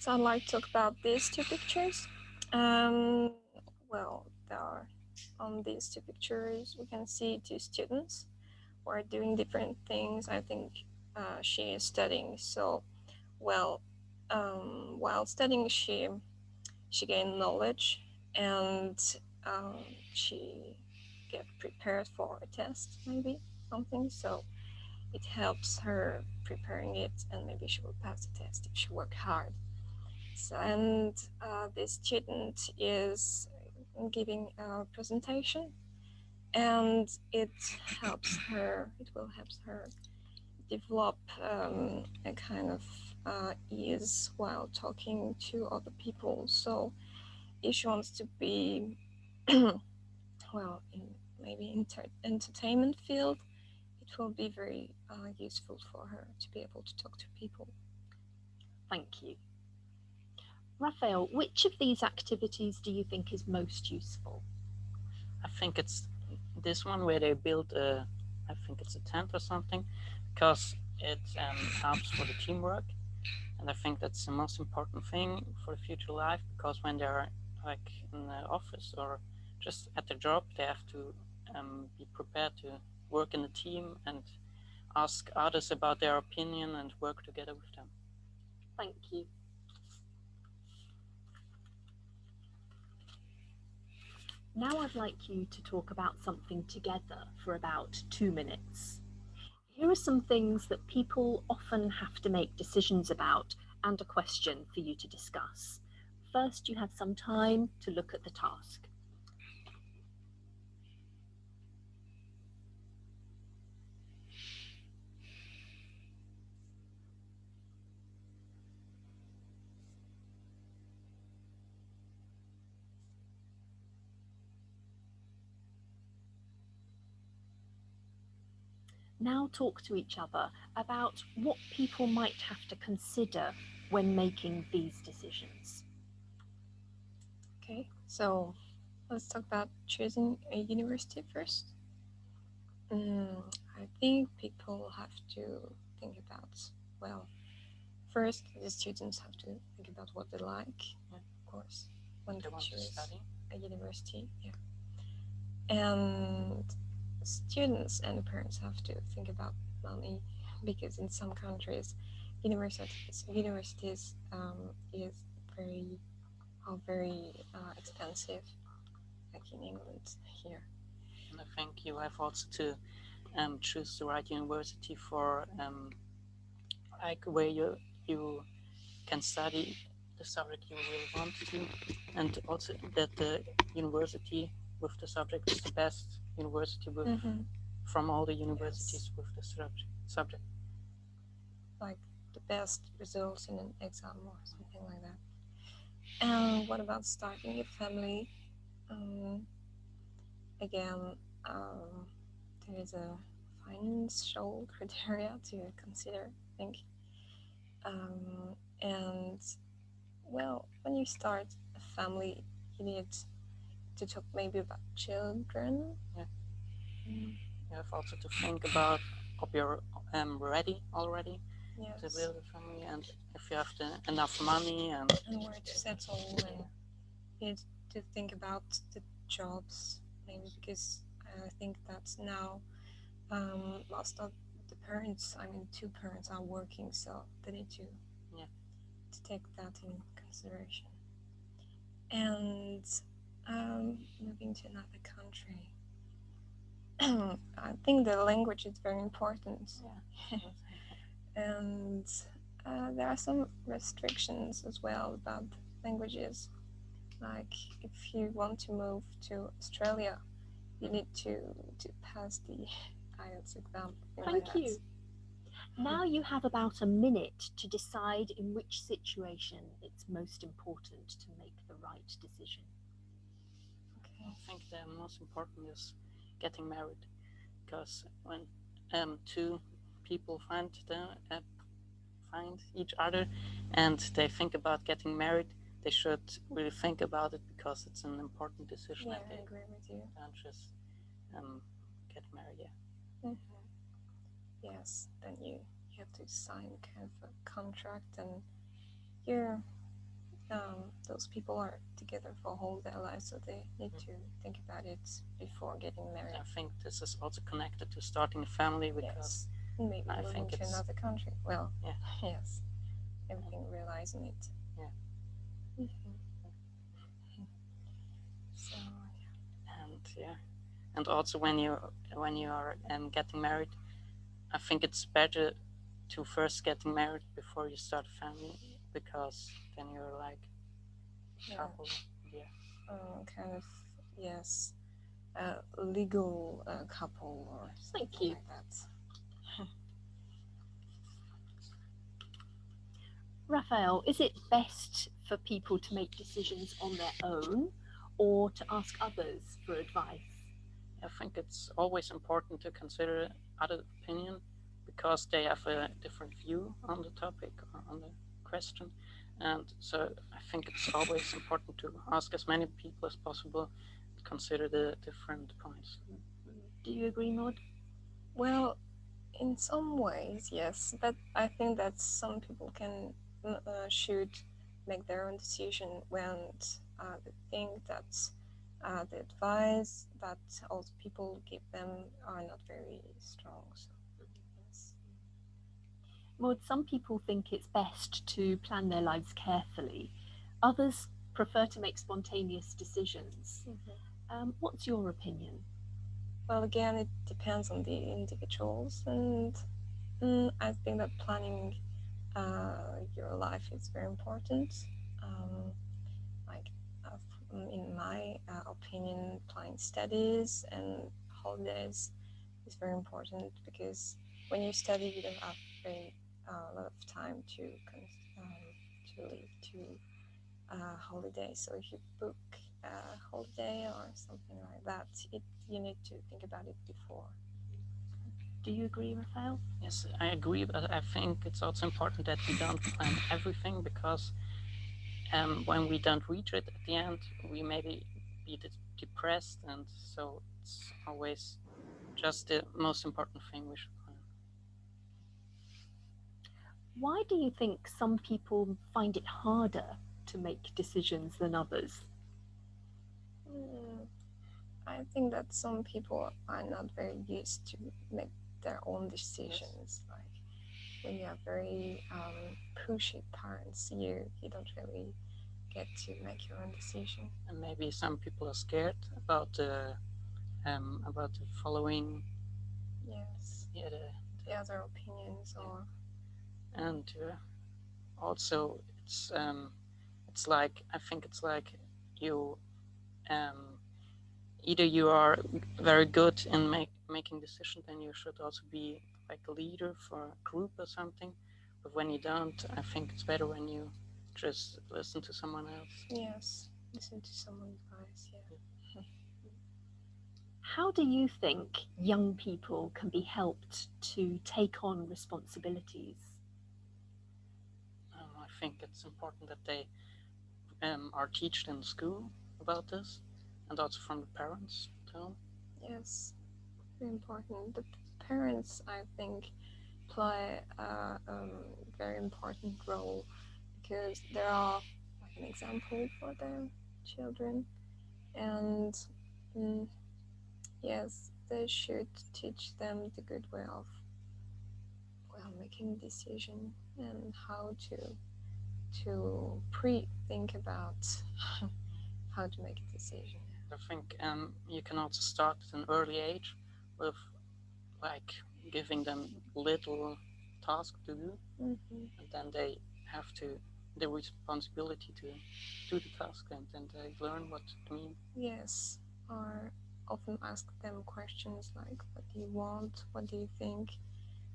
So I'd like to talk about these 2 pictures. Well, there are on these 2 pictures we can see 2 students who are doing different things. I think she is studying. So, well, while studying, she gained knowledge and she get prepared for a test, maybe something. So it helps her preparing it, and maybe she will pass the test if she work hard. So, and the student is giving a presentation, and it will help her develop a kind of ease while talking to other people. So if she wants to be well in maybe entertainment field, it will be very useful for her to be able to talk to people. Thank you. Raphael, which of these activities do you think is most useful? I think it's this one where they build a, I think it's a tent or something, because it helps for the teamwork, and I think that's the most important thing for the future life, because when they're like in the office or just at their job, they have to be prepared to work in a team and ask others about their opinion and work together with them. Thank you. Now I'd like you to talk about something together for about 2 minutes. Here are some things that people often have to make decisions about and a question for you to discuss. First, you have some time to look at the task. Now talk to each other about what people might have to consider when making these decisions. Okay, so let's talk about choosing a university first. I think people have to think about, well, first the students have to think about what they like, of course, when They they want to choose study. a university. Yeah. And students and the parents have to think about money, because in some countries, universities are very expensive, like in England here. And I think you have also to choose the right university for like where you can study the subject you really want to, and also that the university with the subject is the best university with from all the universities with the subject. Like the best results in an exam or something like that. And what about starting a family? Again, there is a financial criteria to consider, I think. And well, when you start a family, you need to talk maybe about children. Yeah. You have also to think about if you're ready already to Yes. build a family, and if you have enough money and where to settle, and you need to think about the jobs, maybe, because I think that now most of the parents, I mean, two parents are working, so they need to take that in consideration. And moving to another country, I think the language is very important. yeah. And there are some restrictions as well about languages. Like if you want to move to Australia, you need to pass the IELTS exam. Thank you. Now you have about a minute to decide in which situation it's most important to make the right decision. Okay. I think the most important is getting married, because when two people find each other and they think about getting married, they should really think about it, because it's an important decision. Yeah, and I they agree with you. don't just get married. Yeah. Yes, then you have to sign kind of a contract, and you're those people are together for whole their lives, so they need to think about it before getting married. I think this is also connected to starting a family, because Maybe I moving think to it's another country. Well, yeah. yes, everything relies on it. Yeah. So And yeah, and also when you are getting married, I think it's better to first get married before you start a family, because then you're like a Yeah. couple. Yeah. Kind of, yes, legal couple or Thank something you. like that. Raphael, is it best for people to make decisions on their own or to ask others for advice? I think it's always important to consider other opinion, because they have a different view on the topic or on the question. And so I think it's always important to ask as many people as possible, consider the different points. Do you agree, Maud? Well, in some ways, yes, but I think that some people should make their own decision when they think that the advice that all people give them are not very strong. So, yes. Maud, some people think it's best to plan their lives carefully. Others prefer to make spontaneous decisions. What's your opinion? Well, again, it depends on the individuals, and I think that planning your life is very important. Like, in my opinion, planning studies and holidays is very important, because when you study, you don't have a lot of time to leave to holiday. So if you book a holiday or something like that, you need to think about it before. Do you agree, Raphael? Yes, I agree, but I think it's also important that we don't plan everything, because when we don't reach it at the end, we maybe be depressed, and so it's always just the most important thing we should plan. Why do you think some people find it harder to make decisions than others? I think that some people are not very used to make their own decisions. Like, when you have very pushy parents, you don't really get to make your own decision. And maybe some people are scared about the following. Yes. Yeah, the other opinions, or and also it's like, I think it's like you either you are very good in making decisions, then you should also be like a leader for a group or something. But when you don't, I think it's better when you just listen to someone else. yes, listen to someone's advice. Yeah. How do you think young people can be helped to take on responsibilities? I think it's important that they are taught in school about this, and also from the parents too. Yes, very important. The parents, I think, play a very important role, because they are like an example for their children, and yes, they should teach them the good way of making a decision, and how to pre-think about how to make a decision. I think you can also start at an early age with like giving them little tasks to do, and then they have the responsibility to do the task, and then they learn what to mean. Yes, or often ask them questions like, what do you want, what do you think,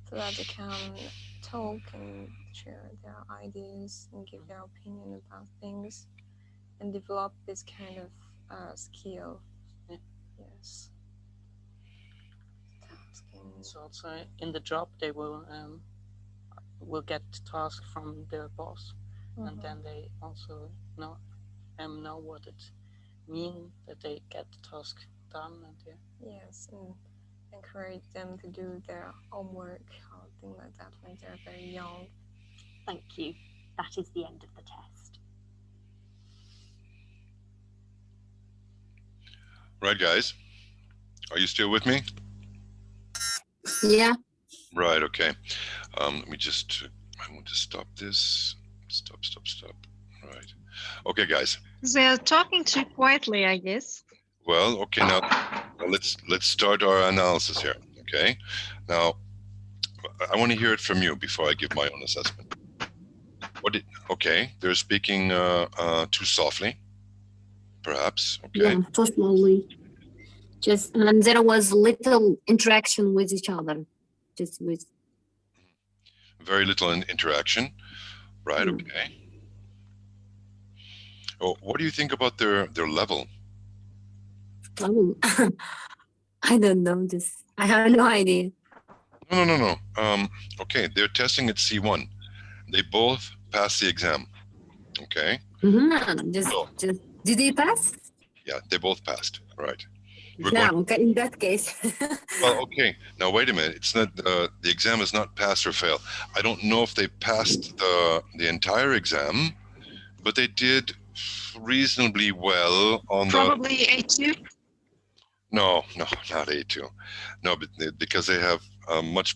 so that they can talk and share their ideas and give their opinion about things, and develop this kind of skill. Yeah. Yes. Tasking. So also in the job they will get tasks from their boss, and then they also know what it means that they get the task done, and Yes, and encourage them to do their homework or things like that when they're very young. Thank you. That is the end of the test. Right, guys? Are you still with me? Yeah. Right, okay. Let me just, I want to stop this. Stop. Right. Okay, guys. They're talking too quietly, I guess. Well, okay, now let's start our analysis here. Okay. Now, I want to hear it from you before I give my own assessment. Okay, they're speaking too softly, perhaps. Okay. Yeah, too slowly. And there was little interaction with each other. Just with Very little interaction, right? Yeah. Okay. Oh, what do you think about their level? Oh, I don't know. I have no idea. No. Okay, they're testing at C1. They both passed the exam. Okay. Did they pass? Yeah, they both passed. Right. Yeah. Okay. In that case. Well, okay. Now wait a minute. It's not the exam is not pass or fail. I don't know if they passed the entire exam, but they did reasonably well on Probably A2. No, not A2. No, but because they have much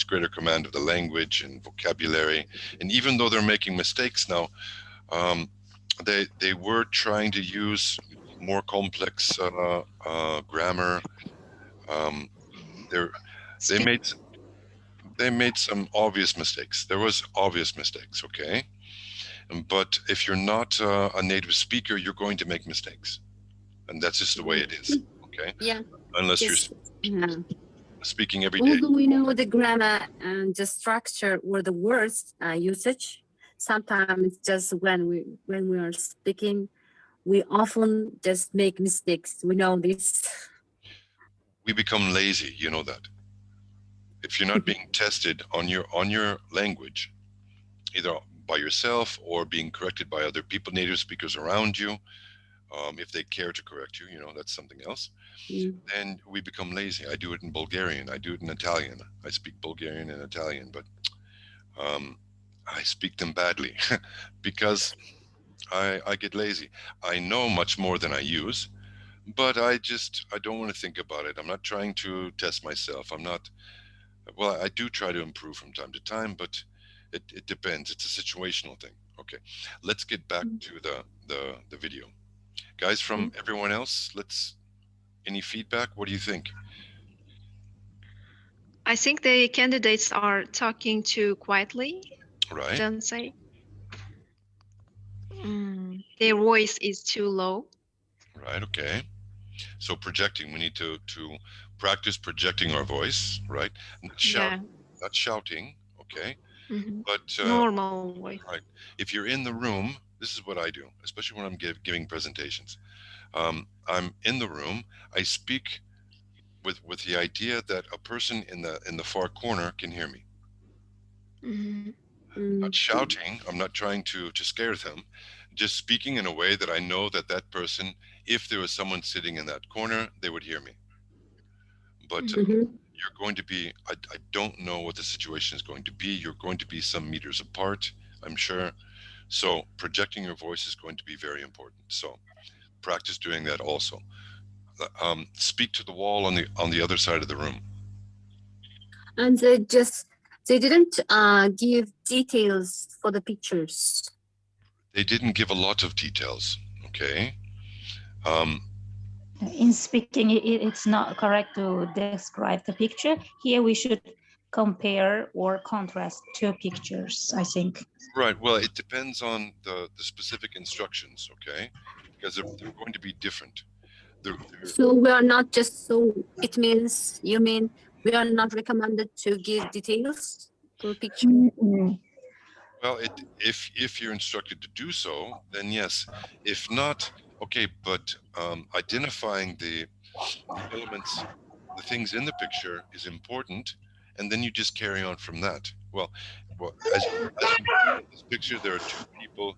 greater command of the language and vocabulary, and even though they're making mistakes now, they were trying to use more complex grammar. They made some obvious mistakes. There was obvious mistakes, okay? But if you're not a native speaker, you're going to make mistakes, and that's just the way it is, okay? Yeah. Unless you're speaking every day. Although we know the grammar and the structure or the words usage, sometimes just when we are speaking, we often just make mistakes. We know this. We become lazy, you know that. If you're not being tested on your language, either by yourself or being corrected by other people, native speakers around you, if they care to correct you, that's something else. Then we become lazy. I do it in Bulgarian. I do it in Italian. I speak Bulgarian and Italian, but I speak them badly because I get lazy. I know much more than I use, but I don't want to think about it. I'm not trying to test myself. Well, I do try to improve from time to time, but it depends. It's a situational thing. Okay, let's get back to the video. Guys, from everyone else, any feedback? What do you think? I think the candidates are talking too quietly. Right. Don't say. Their voice is too low. Right. Okay. So projecting, we need to practice projecting our voice, right? Not shouting. Okay. But normal voice. Right. If you're in the room, this is what I do, especially when I'm giving presentations. I'm in the room. I speak with the idea that a person in the far corner can hear me. Not shouting. I'm not trying to scare them. Just speaking in a way that I know that person, if there was someone sitting in that corner, they would hear me. But you're going to be, I don't know what the situation is going to be. You're going to be some meters apart, I'm sure. So projecting your voice is going to be very important. So practice doing that also. Speak to the wall on the other side of the room. And they didn't give details for the pictures. They didn't give a lot of details. Okay. In speaking, it's not correct to describe the picture. Here we should compare or contrast two pictures, I think. Right. Well, it depends on the specific instructions, okay? Because they're going to be different. So we are not just you mean we are not recommended to give details to a picture? Well, if you're instructed to do so, then yes. If not, okay, but identifying the elements, the things in the picture is important, and then you just carry on from that. Well, as in this picture, there are two people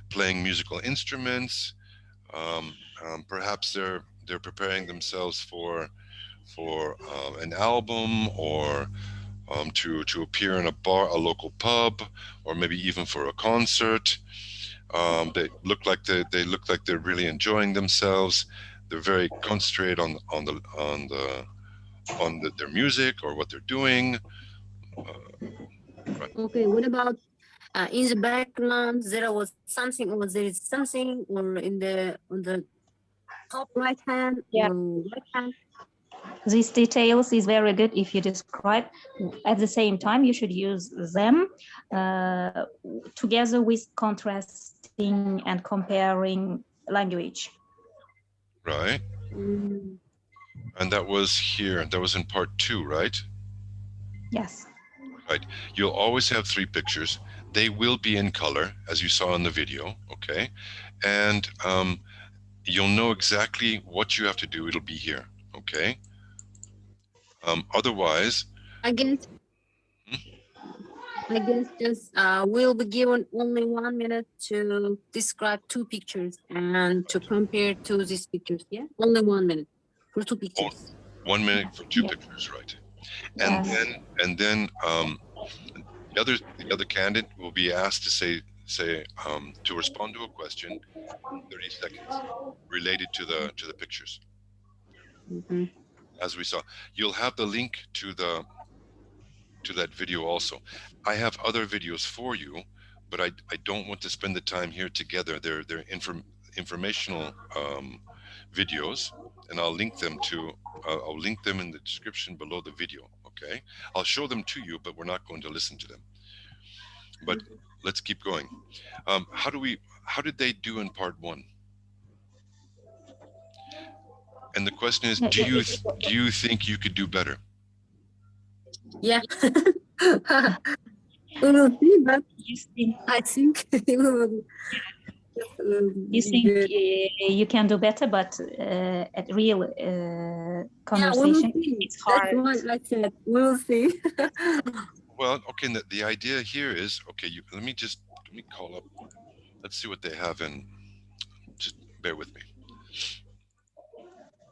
playing musical instruments. Perhaps they're preparing themselves for an album or to appear in a local pub, or maybe even for a concert. They look like they're really enjoying themselves. They're very concentrated on their music or what they're doing. Right. Okay, what about in the background there was something, or there is something, or on the top right hand or right hand? these details is very good if you describe. At the same time, you should use them together with contrasting and comparing language. Right. Mm, And that was here. That was in part 2, right? Yes. Right. You'll always have 3 pictures. They will be in color, as you saw in the video. Okay. And you'll know exactly what you have to do. It'll be here. Okay. Otherwise, I guess just we'll be given only 1 minute to describe 2 pictures and to compare to these pictures. Yeah, only 1 minute for 2 pictures. 1 minute for 2 Yeah. pictures, right? Yes. And then the other candidate will be asked to say to respond to a question in 30 seconds related to the pictures. Mhm. As we saw, you'll have the link to that video also. I have other videos for you, but I don't want to spend the time here together. They're informational videos, and I'll link them in the description below the video. Okay, I'll show them to you, but we're not going to listen to them. But let's keep going. How did they do in part 1? And the question is, do you think you could do better? Yeah. We will see, but You think, I think we will. you think you can do better, but at real Yeah, we will conversation, see. it's hard. That's what I said. We will see. Well, okay. The idea here is, okay. Let me call up. Let's see what they have in. Just bear with me.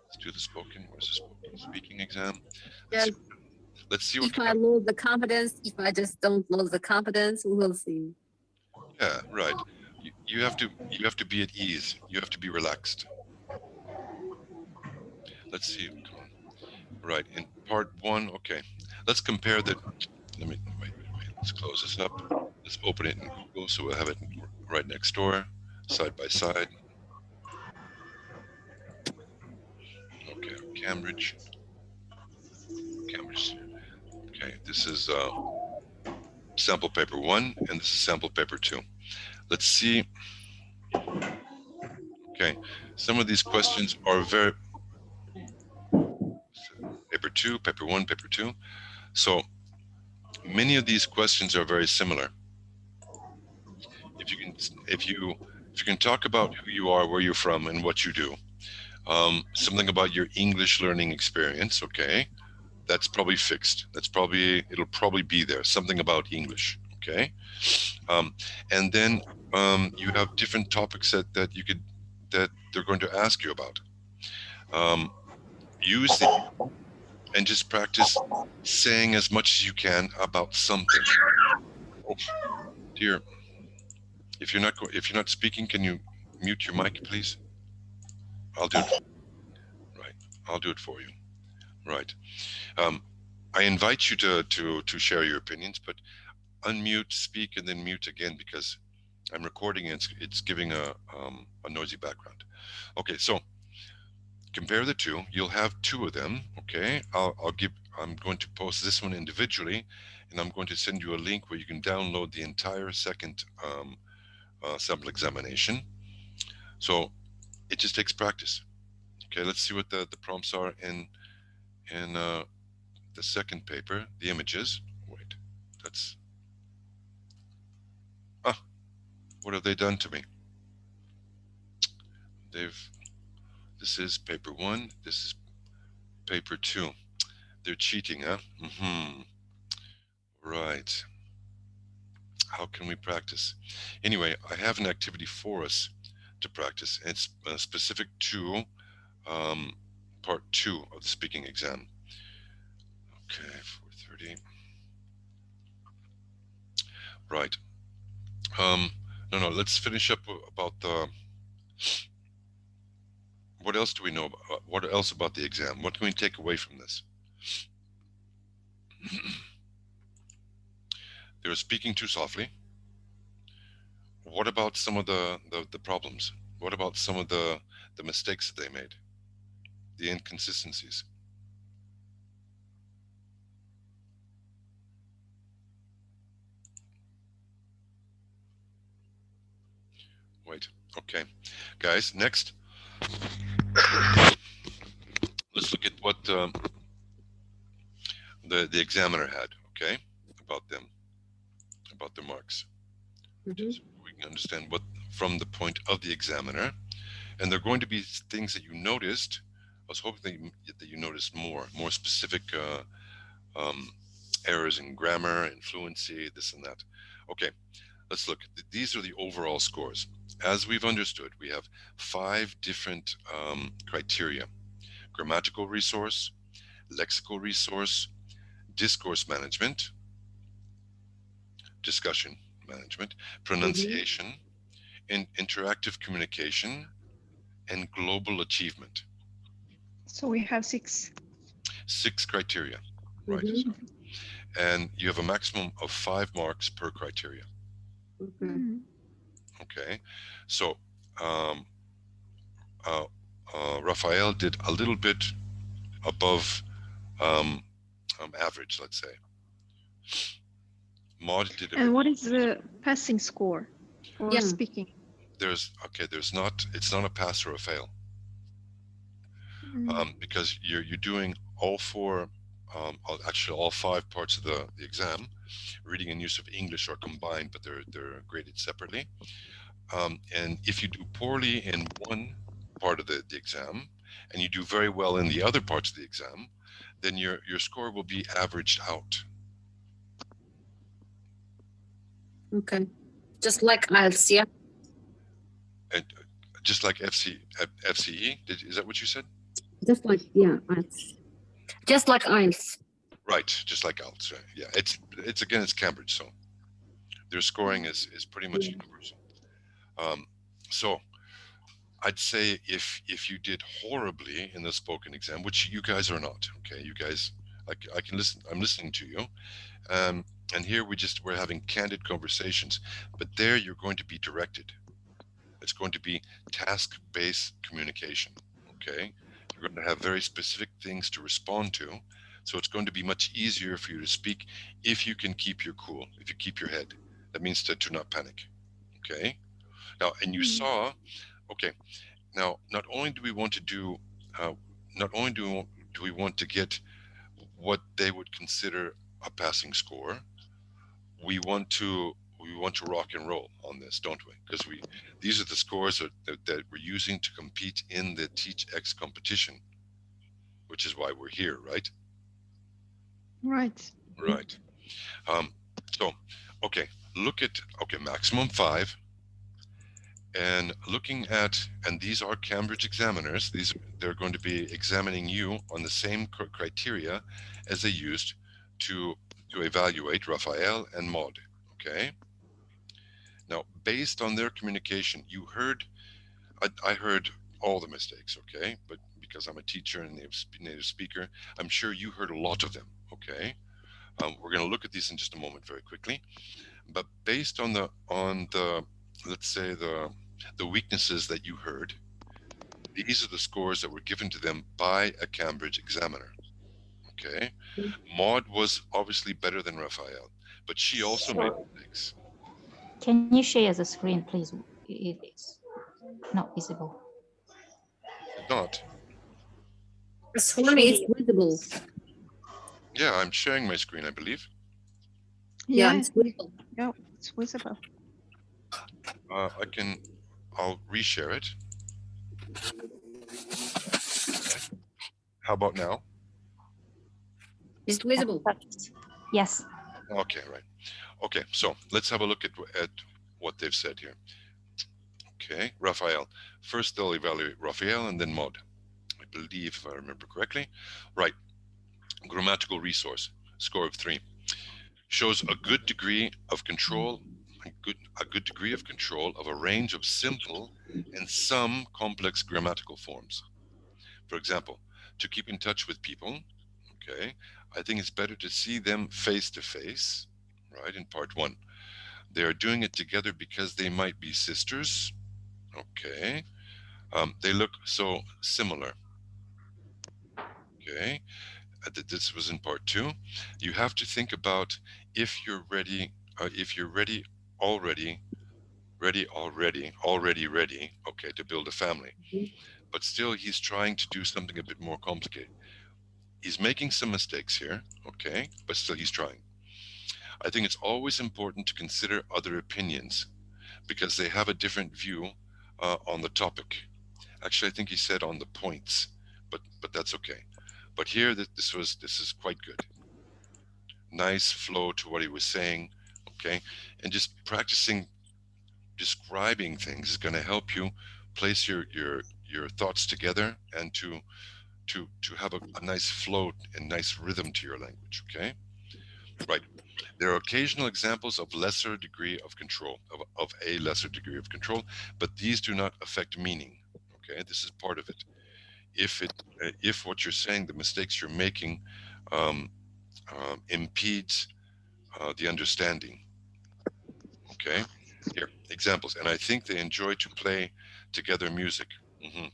Let's do the spoken. Where's the spoken speaking exam? Yes. Let's see what. If I lose the confidence, if I just don't lose the confidence, we will see. Yeah, right. You have to be at ease. You have to be relaxed. Let's see. Come on. Right, in part 1. Okay, let's compare the. Let me wait. Let's close this up. Let's open it in Google so we'll have it right next door, side by side. Okay, Cambridge. Okay, this is sample paper 1, and this is sample paper 2. Let's see. Okay, some of these questions are very paper 2, paper 1, paper 2. So many of these questions are very similar. If you can talk about who you are, where you're from, and what you do, something about your English learning experience, okay, that's probably fixed. It'll probably be there. Something about English, okay, and then you have different topics that they're going to ask you about. Use them and just practice saying as much as you can about something. Oh, dear. If you're not speaking, can you mute your mic, please? I'll do it. Right. I'll do it for you. Right. I invite you to share your opinions, but unmute, speak, and then mute again because I'm recording and it's giving a noisy background. Okay, so compare the 2. You'll have 2 of them. Okay, I'm going to post this one individually, and I'm going to send you a link where you can download the entire second sample examination. So it just takes practice. Okay, let's see what the prompts are in the second paper, the images. Wait, that's what have they done to me? This is paper 1, this is paper 2. They're cheating, huh? Right. How can we practice? Anyway, I have an activity for us to practice. It's specific to part 2 of the speaking exam. Okay, 4:30. Right. No, let's finish up about the. What else do we know about? What else about the exam? What can we take away from this? They were speaking too softly. What about some of the problems? What about some of the mistakes that they made? The inconsistencies? Wait. Okay, guys. Next, let's look at what the examiner had. Okay, about them, about the marks. Just so we can understand what from the point of the examiner, and they're going to be things that you noticed. I was hoping that you noticed more specific errors in grammar and fluency, this and that. Okay, let's look. These are the overall scores. As we've understood, we have 5 different criteria: grammatical resource, lexical resource, discourse management, discussion management, pronunciation, interactive communication, and global achievement. So we have 6. 6 criteria, right? So, and you have a maximum of 5 marks per criteria. Okay, so Raphael did a little bit above average, let's say. Maud did a And what is the passing score for Yeah. speaking? there's not, it's not a pass or a fail, because you're doing all 4 actually all 5 parts of the exam. Reading and use of English are combined, but they're graded separately. And if you do poorly in one part of the exam and you do very well in the other parts of the exam, then your score will be averaged out. Okay. Just like IELTS, yeah. And just like FCE, is that what you said? Just like, yeah, IELTS. Just like IELTS. Right, just like IELTS. Right? Yeah, it's again, it's Cambridge, so their scoring is pretty much universal. So I'd say if you did horribly in the spoken exam, which you guys are not, okay, you guys, I can listen. I'm listening to you, and here we're having candid conversations, but there you're going to be directed. It's going to be task-based communication. Okay, you're going to have very specific things to respond to, so it's going to be much easier for you to speak if you can keep your cool, if you keep your head. That means to not panic. Okay. Now, and you saw, okay. Now, not only do we want to do, not only do we want to get what they would consider a passing score, we want to rock and roll on this, don't we? Because these are the scores that we're using to compete in the TeachX competition, which is why we're here, right? Right. Right. So, okay, maximum 5. And looking at, and these are Cambridge examiners, they're going to be examining you on the same criteria as they used to evaluate Raphael and Maud. Okay. Now, based on their communication, you heard, I heard all the mistakes. Okay, but because I'm a teacher and native speaker, I'm sure you heard a lot of them. Okay. We're going to look at these in just a moment, very quickly. But based on the let's say the weaknesses that you heard, these are the scores that were given to them by a Cambridge examiner. Okay. Maud was obviously better than Raphael, but she also made mistakes. Can you share the screen, please? It's not visible. It's not. For me, it's visible. Yeah, I'm sharing my screen, I believe. Yeah, it's visible. Yeah, it's visible. I'll reshare it. How about now? It's visible. Yes. Okay, right. Okay, so let's have a look at what they've said here. Okay, Raphael. First they'll evaluate Raphael and then Maud, I believe, if I remember correctly. Right. Grammatical resource, score of 3. Shows a good degree of control, a good degree of control of a range of simple and some complex grammatical forms. For example, to keep in touch with people, okay, I think it's better to see them face to face, right, in part 1. They are doing it together because they might be sisters. Okay. They look so similar. Okay. This was in part 2. You have to think about if you're ready already already ready, okay, to build a family. Mhm. But still, he's trying to do something a bit more complicated. He's making some mistakes here, okay, but still he's trying. I think it's always important to consider other opinions because they have a different view on the topic. Actually, I think he said on the points, but that's okay. But here, this is quite good. Nice flow to what he was saying, okay, and just practicing describing things is going to help you place your thoughts together and to have a nice flow and nice rhythm to your language. Okay, right. There are occasional examples of lesser degree of control, of a lesser degree of control, but these do not affect meaning. Okay, this is part of it. If what you're saying, the mistakes you're making, um, impedes the understanding. Okay, here examples, and I think they enjoy to play together music. Hmm.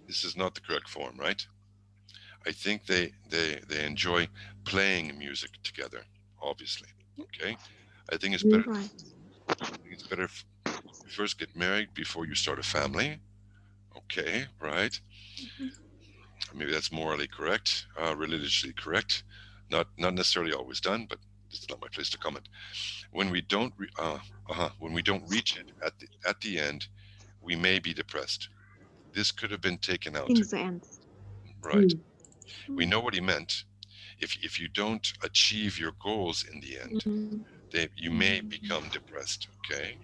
This is not the correct form, right? I think they enjoy playing music together. Obviously, okay. I think it's Mhm. better. Right. I think it's better if you first get married before you start a family. Okay, right? Maybe that's morally correct, religiously correct. Not necessarily always done, but it's not my place to comment. When we don't reach it at the end, we may be depressed. This could have been taken In out, the end. right? Mm. We know what he meant. If you don't achieve your goals in the end, you may become depressed. Okay,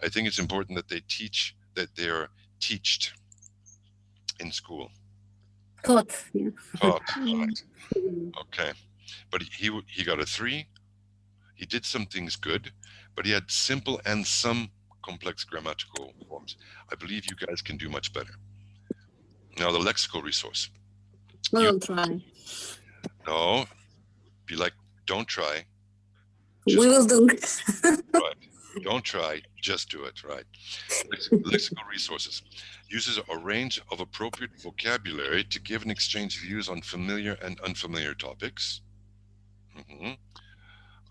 I think it's important that they are teached in school, Thought. Yeah. taught, Mm. right? Okay, but he got a 3. He did some things good, but he had simple and some complex grammatical forms. I believe you guys can do much better. Now the lexical resource. You We'll try. know, be like, don't try, We just will do. right. Don't try, just do it. Right. Lexical resources uses a range of appropriate vocabulary to give and exchange views on familiar and unfamiliar topics. Mhm.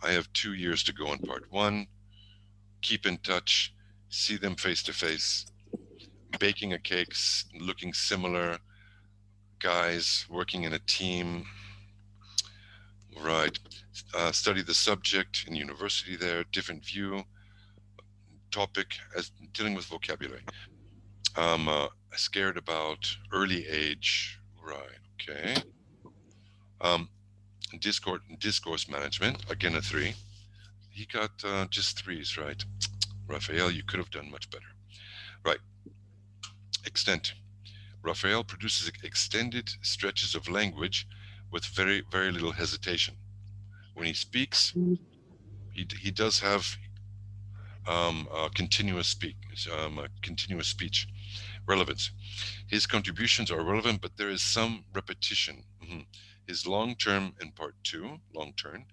I have 2 years to go on part 1. Keep in touch, see them face to face, baking a cake, looking similar, guys working in a team, right? Study the subject in university there, different view, topic as dealing with vocabulary. Scared about early age, right? Okay. Um, discourse management, again a 3. He got just 3s, right? Raphael, you could have done much better. Right. Extent. Raphael produces extended stretches of language with very little hesitation. When he speaks, he does have continuous speech relevance. His contributions are relevant, but there is some repetition. Mhm. His long term in part 2, long term,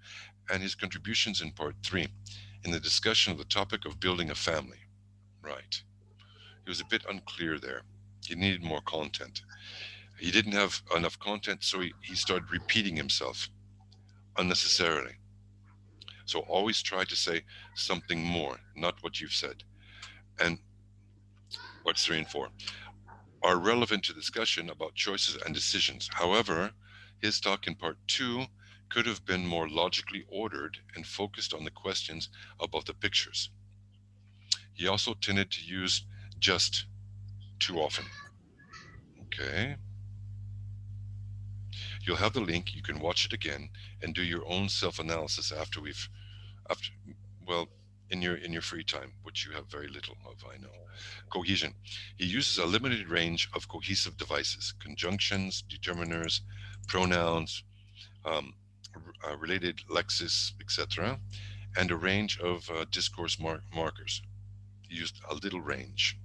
and his contributions in part 3, in the discussion of the topic of building a family. Right. He was a bit unclear there. He needed more content. He didn't have enough content, so he started repeating himself unnecessarily. So always try to say something more, not what you've said. And parts 3 and 4 are relevant to discussion about choices and decisions. However, his talk in part 2 could have been more logically ordered and focused on the questions about the pictures. He also tended to use just too often. Okay. You'll have the link. You can watch it again and do your own self-analysis after well in your free time, which you have very little of, I know. Cohesion. He uses a limited range of cohesive devices, conjunctions, determiners, pronouns, um, related lexis, etc., and a range of discourse markers. He used a little range.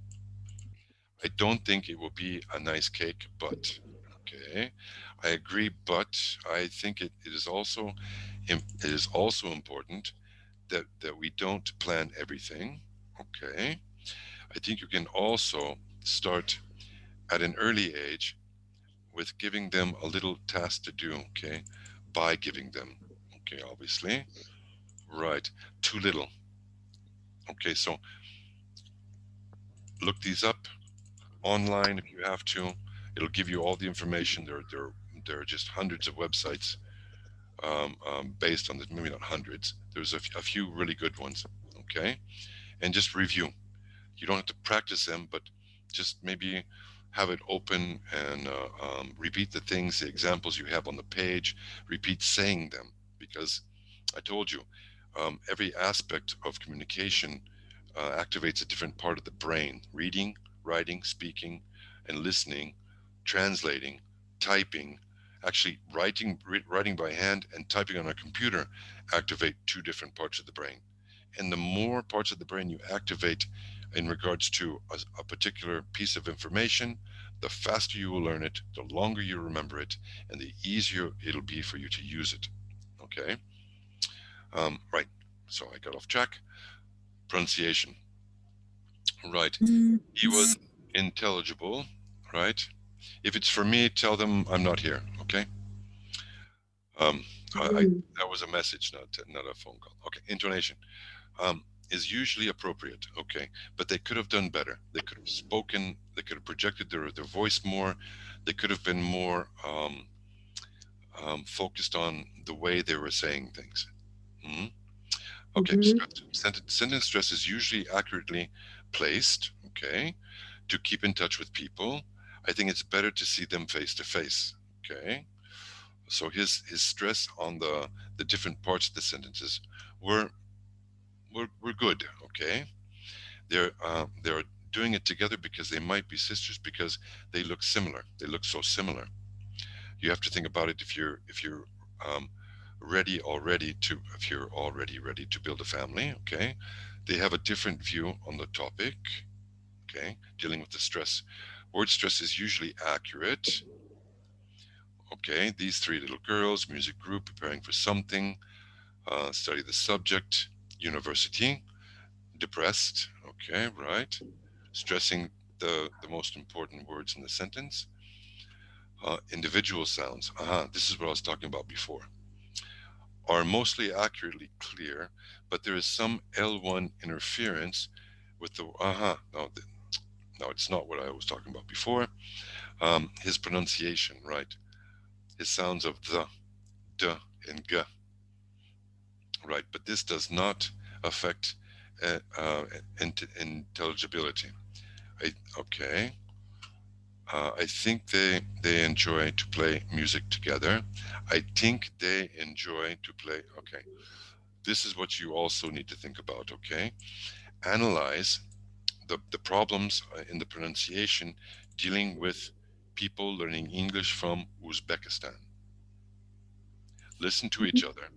I don't think it will be a nice cake, but okay, I agree. But I think it is also important that we don't plan everything. Okay, I think you can also start at an early age with giving them a little task to do. Okay, by giving them. Okay, obviously, right. Too little. Okay, so look these up online if you have to. It'll give you all the information. There are just hundreds of websites based on this. Maybe not hundreds. There's a few really good ones. Okay, and just review. You don't have to practice them, but just maybe have it open and repeat the things, the examples you have on the page. Repeat saying them, because I told you, every aspect of communication activates a different part of the brain: reading, writing, speaking, and listening, translating, typing. Actually, writing by hand and typing on a computer activate two different parts of the brain. And the more parts of the brain you activate in regards to a particular piece of information, the faster you will learn it, the longer you remember it, and the easier it'll be for you to use it. Okay? Right. So I got off track. Pronunciation. Right. He was intelligible. Right. If it's for me, tell them I'm not here. Okay. Um, that was a message, not a phone call. Okay. Intonation. Is usually appropriate, okay, but they could have done better. They could have spoken, they could have projected their voice more, they could have been more focused on the way they were saying things. Mhm. Okay, sentence stress is usually accurately placed, okay, to keep in touch with people. I think it's better to see them face to face, okay. So his stress on the different parts of the sentences were were good, okay. They're doing it together because they might be sisters, because they look similar. They look so similar. You have to think about it. If you're um, ready already to if you're already ready to build a family, okay, they have a different view on the topic. Okay, dealing with the stress. Word stress is usually accurate. Okay, these three little girls, music group, preparing for something, study the subject, university, depressed. Okay, right. Stressing the most important words in the sentence. Individual sounds, this is what I was talking about before, are mostly accurately clear, but there is some L1 interference with the no, no, it's not what I was talking about before. His pronunciation, right? His sounds of the, d, and g, right? But this does not affect intelligibility. Okay. I think they enjoy to play music together. I think they enjoy to play. Okay, this is what you also need to think about. Okay, analyze the problems in the pronunciation dealing with people learning English from Uzbekistan. Listen to each other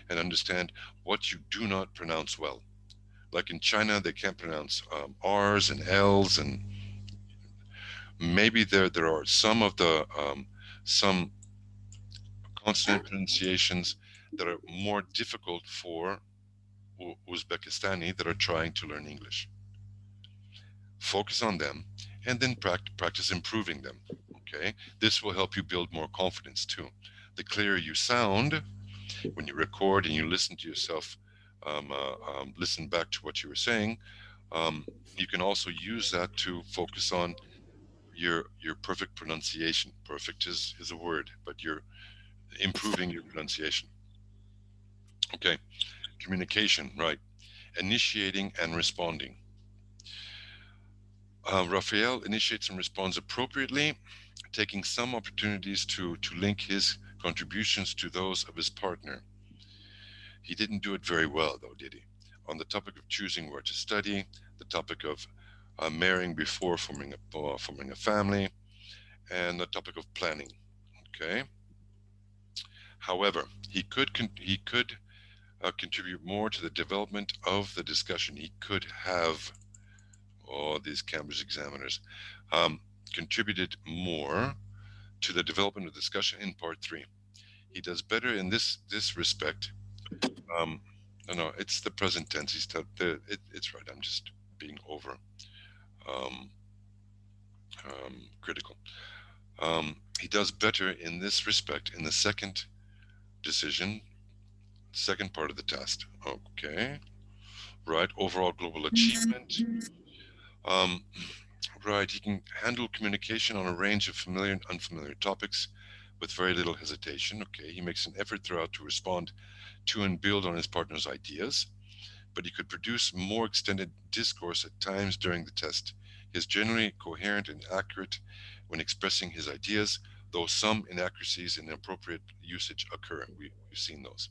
and understand what you do not pronounce well. Like in China, they can't pronounce R's and L's, and maybe there are some of the some consonant pronunciations that are more difficult for Uzbekistani that are trying to learn English. Focus on them and then practice improving them. Okay, this will help you build more confidence too. The clearer you sound when you record and you listen to yourself, listen back to what you were saying, you can also use that to focus on your perfect pronunciation. Perfect is a word, but you're improving your pronunciation. Okay, communication, right? Initiating and responding. Raphael initiates and responds appropriately, taking some opportunities to link his contributions to those of his partner. He didn't do it very well, though, did he? On the topic of choosing where to study, the topic of marrying before forming a family, and the topic of planning. Okay. However, he could contribute more to the development of the discussion. He could have, these Cambridge examiners, contributed more to the development of discussion in part three. He does better in this respect. No, it's the present tense. It's right. I'm just being over um, critical. He does better in this respect in the second decision, second part of the test. Okay. right? Overall global achievement. Right, he can handle communication on a range of familiar and unfamiliar topics with very little hesitation. Okay, he makes an effort throughout to respond to and build on his partner's ideas, but he could produce more extended discourse at times during the test. He is generally coherent and accurate when expressing his ideas, though some inaccuracies and inappropriate usage occur. We've seen those.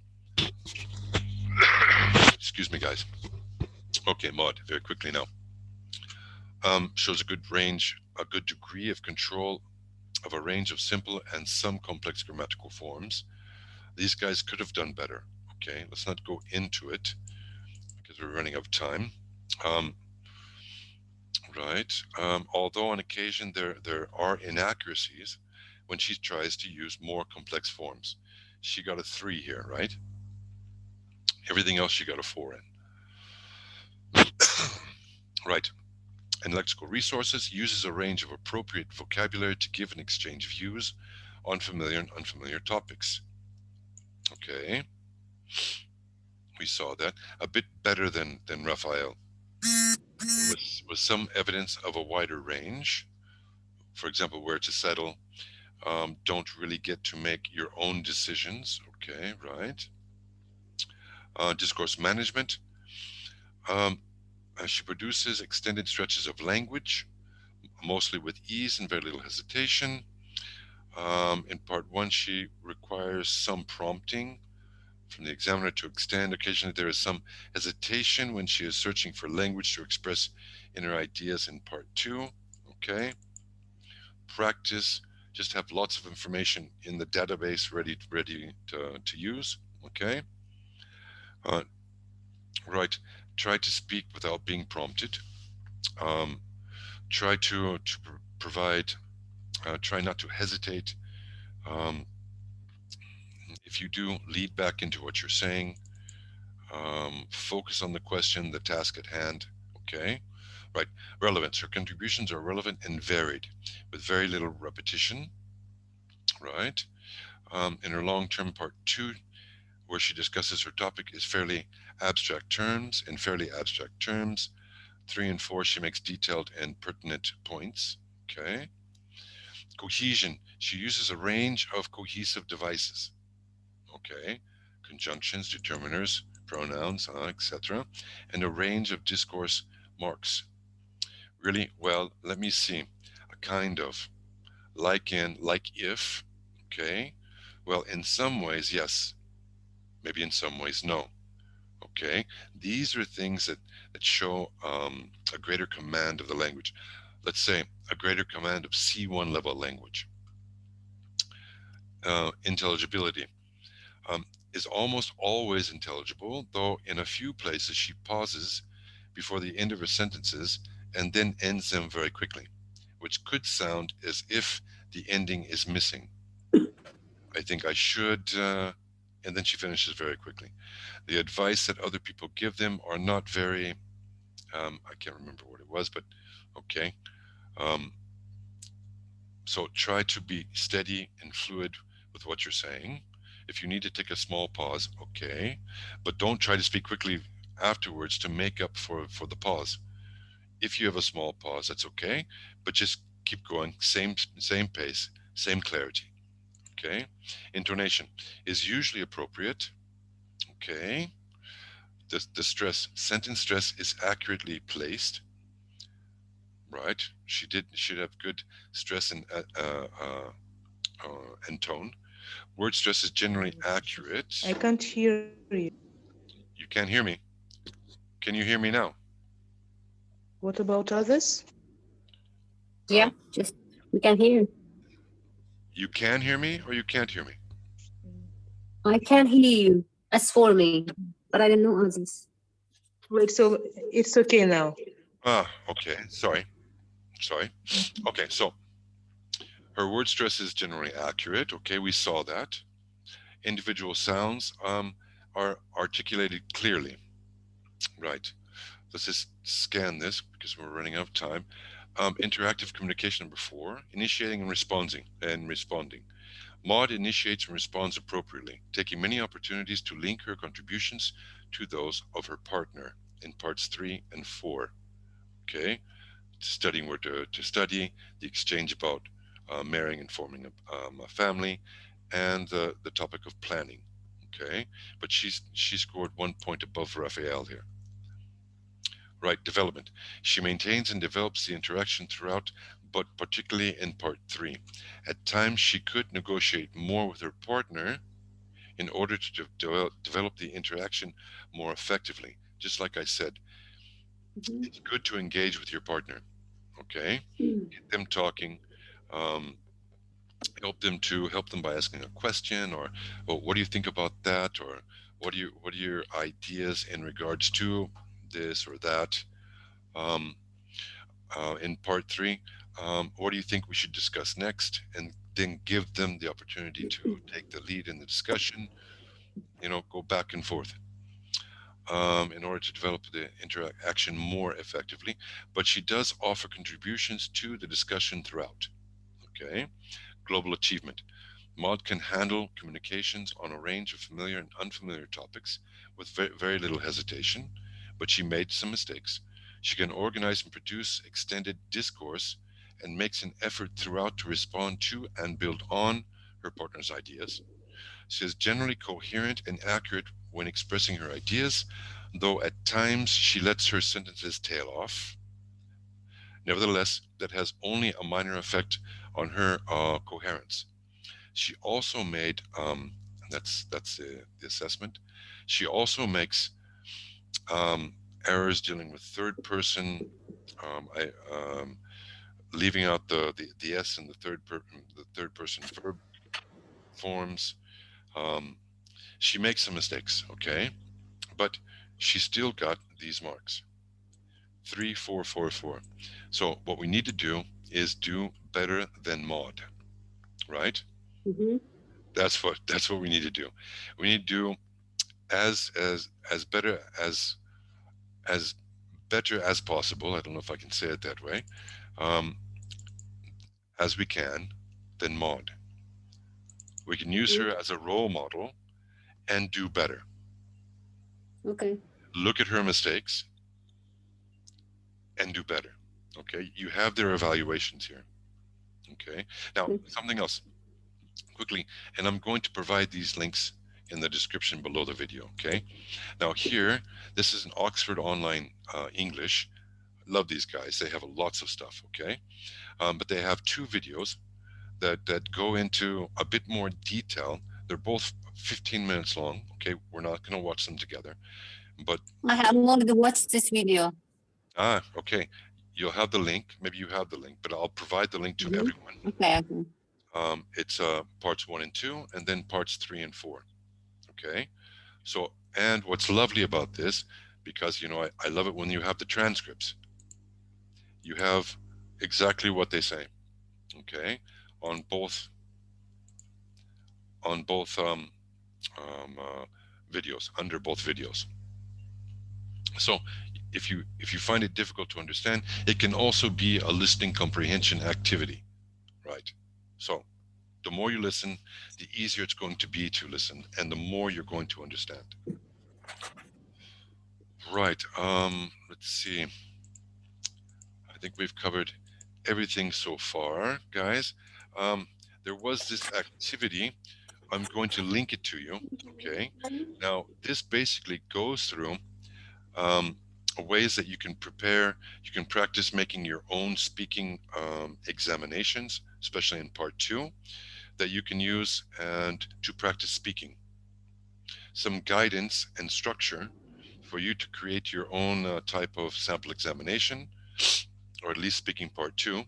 Excuse me, guys. Okay, Maud, very quickly now. Shows a good range, a good degree of control of a range of simple and some complex grammatical forms. These guys could have done better. Okay, let's not go into it because we're running out of time. Right. Although on occasion there are inaccuracies when she tries to use more complex forms. She got a 3 here, right? Everything else she got a 4 in. Right. And Lexical Resources uses a range of appropriate vocabulary to give and exchange views on familiar and unfamiliar topics. Okay. We saw that. A bit better than Raphael. With some evidence of a wider range. For example, where to settle. Don't really get to make your own decisions. Okay, right. Discourse management. She produces extended stretches of language, mostly with ease and very little hesitation. In part one, she requires some prompting from the examiner to extend. Occasionally, there is some hesitation when she is searching for language to express inner ideas in part two. Okay. Practice. Just have lots of information in the database ready to use. Okay. Right. Try to speak without being prompted. Try to provide. Try not to hesitate. If you do, lead back into what you're saying. Focus on the question, the task at hand. Okay. Right. Relevance. Her contributions are relevant and varied, with very little repetition. Right. In her long-term part two, where she discusses her topic, is fairly abstract terms. In fairly abstract terms, 3 and 4, she makes detailed and pertinent points. Okay. Cohesion. She uses a range of cohesive devices. Okay. Conjunctions, determiners, pronouns, etc., and a range of discourse marks. Really, well, let me see. A kind of, like in, like if. Okay. Well, in some ways, yes. Maybe in some ways, no. Okay. These are things that show a greater command of the language. Let's say a greater command of C1 level language. Intelligibility is almost always intelligible, though in a few places she pauses before the end of her sentences and then ends them very quickly, which could sound as if the ending is missing. I think I should, and then she finishes very quickly. The advice that other people give them are not very, I can't remember what it was, but okay. So try to be steady and fluid with what you're saying. If you need to take a small pause, okay, but don't try to speak quickly afterwards to make up for the pause. If you have a small pause, that's okay, but just keep going, same pace, same clarity. Okay. Intonation is usually appropriate. Okay. The stress, sentence stress is accurately placed. Right. She should have good stress and tone. Word stress is generally accurate. I can't hear you. You can't hear me. Can you hear me now? What about others? Yeah, just we can hear. You can hear me or you can't hear me? I can hear you. As for me, but I don't know others. Wait, so it's okay now. Okay. Sorry. Okay, so her word stress is generally accurate. Okay, we saw that. Individual sounds are articulated clearly. Right. Let's just scan this because we're running out of time. Interactive communication number 4, initiating and responding. Maud initiates and responds appropriately, taking many opportunities to link her contributions to those of her partner in parts 3 and 4. Okay, studying where to study, the exchange about marrying and forming a family, and the topic of planning. Okay, but she scored 1 point above Raphael here. Right, development. She maintains and develops the interaction throughout, but particularly in part 3. At times, she could negotiate more with her partner in order to develop the interaction more effectively. Just like I said, it's good to engage with your partner. Okay, get them talking. Um, help them by asking a question, or, well, what do you think about that, or what are your ideas in regards to this or that. Um, in part 3, what do you think we should discuss next, and then give them the opportunity to take the lead in the discussion, go back and forth, in order to develop the interaction more effectively. But she does offer contributions to the discussion throughout. Okay, global achievement. Maud can handle communications on a range of familiar and unfamiliar topics with very little hesitation, but she made some mistakes. She can organize and produce extended discourse and makes an effort throughout to respond to and build on her partner's ideas. She is generally coherent and accurate when expressing her ideas, though at times she lets her sentences tail off. Nevertheless, that has only a minor effect on her coherence. She also made, that's the assessment. She also makes errors dealing with third person, leaving out the s in the third person verb forms. Um, she makes some mistakes, okay, but she still got these marks, 3, 4, 4, 4. So what we need to do is do better than Maud, right? That's what we need to do. We need to do as better as better as possible. I don't know if I can say it that way. Um, as we can, than Maud. We can use her as a role model and do better. Okay. Look at her mistakes and do better. Okay, you have their evaluations here. Okay, now something else quickly, and I'm going to provide these links in the description below the video. Okay, now here, this is an Oxford Online English. Love these guys. They have lots of stuff. Okay, but they have 2 videos that go into a bit more detail. They're both 15 minutes long. Okay, we're not going to watch them together, but I have already watched this video. okay, you'll have the link. Maybe you have the link, but I'll provide the link to everyone. Okay. It's parts 1 and 2, and then parts 3 and 4. Okay, so, and what's lovely about this, because I love it when you have the transcripts. You have exactly what they say. Okay, on both videos, under both videos. So if you find it difficult to understand, it can also be a listening comprehension activity, right? So the more you listen, the easier it's going to be to listen, and the more you're going to understand. Right. Let's see. I think we've covered everything so far, guys. There was this activity. I'm going to link it to you. Okay. Now, this basically goes through ways that you can prepare, you can practice making your own speaking examinations, especially in part 2, that you can use and to practice speaking. Some guidance and structure for you to create your own type of sample examination, or at least speaking part 2,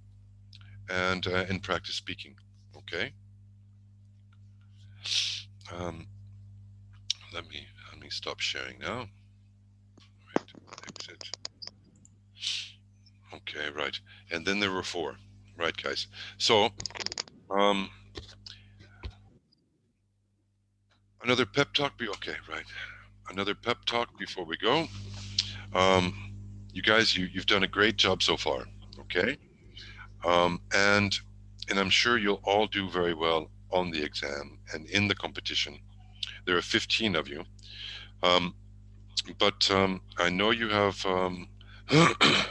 and practice speaking. Okay. Um, let me stop sharing now. Right, exit. Okay, right. And then there were 4, right, guys? So, another pep talk. Okay, right. Another pep talk before we go. You guys, you've done a great job so far. Okay, and I'm sure you'll all do very well on the exam and in the competition. There are 15 of you. But I know you have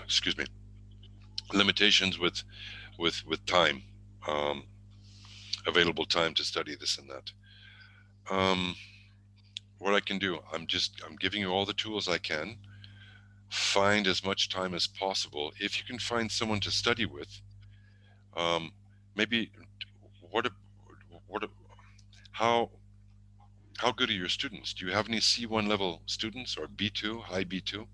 excuse me, limitations with time, available time to study this and that. What I can do, I'm giving you all the tools I can. Find as much time as possible. If you can find someone to study with, maybe what how good are your students? Do you have any C1 level students or B2, high B2?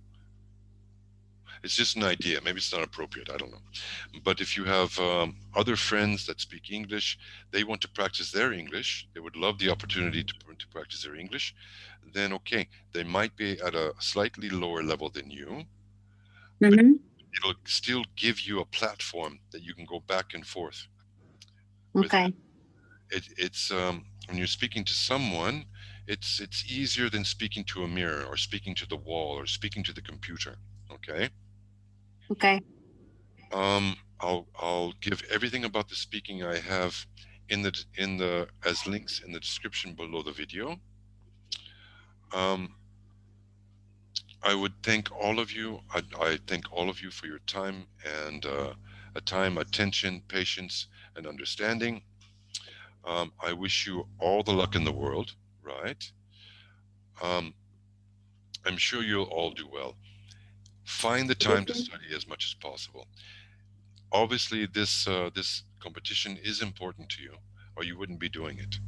It's just an idea. Maybe it's not appropriate. I don't know. But if you have other friends that speak English, they want to practice their English, they would love the opportunity to practice their English, then okay, they might be at a slightly lower level than you, but it'll still give you a platform that you can go back and forth with. Okay. It's when you're speaking to someone, it's easier than speaking to a mirror or speaking to the wall or speaking to the computer. Okay. Okay. I'll give everything about the speaking I have in the as links in the description below the video. I would thank all of you. I thank all of you for your time and attention, patience, and understanding. I wish you all the luck in the world, right? I'm sure you'll all do well. Find the time to study as much as possible. Obviously, this competition is important to you, or you wouldn't be doing it.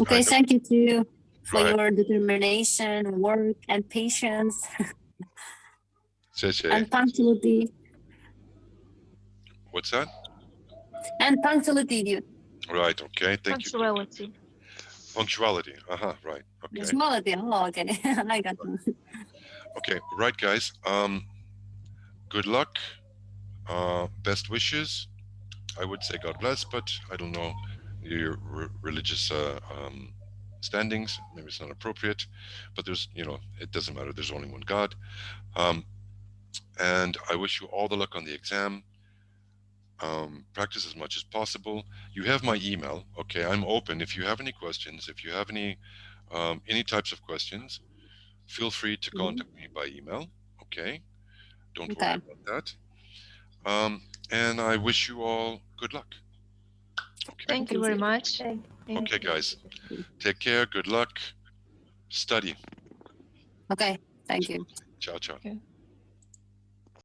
Okay, thank you to you for Right. your determination, work, and patience, and punctuality. What's that? And punctuality, dude. Right. Okay. Thank you. Punctuality. Punctuality. Right. Okay. Punctuality. Oh, okay. I got you. Okay. Right, guys. Good luck. Best wishes. I would say God bless, but I don't know your religious standings. Maybe it's not appropriate, but there's, it doesn't matter. There's only one God. And I wish you all the luck on the exam. Practice as much as possible. You have my email. Okay, I'm open. If you have any questions, if you have any types of questions, feel free to contact me by email. Okay, don't worry about that. And I wish you all good luck. Okay. Thank you very much. Okay, guys. Take care. Good luck. Study. Okay. Thank you. Ciao, ciao. Okay.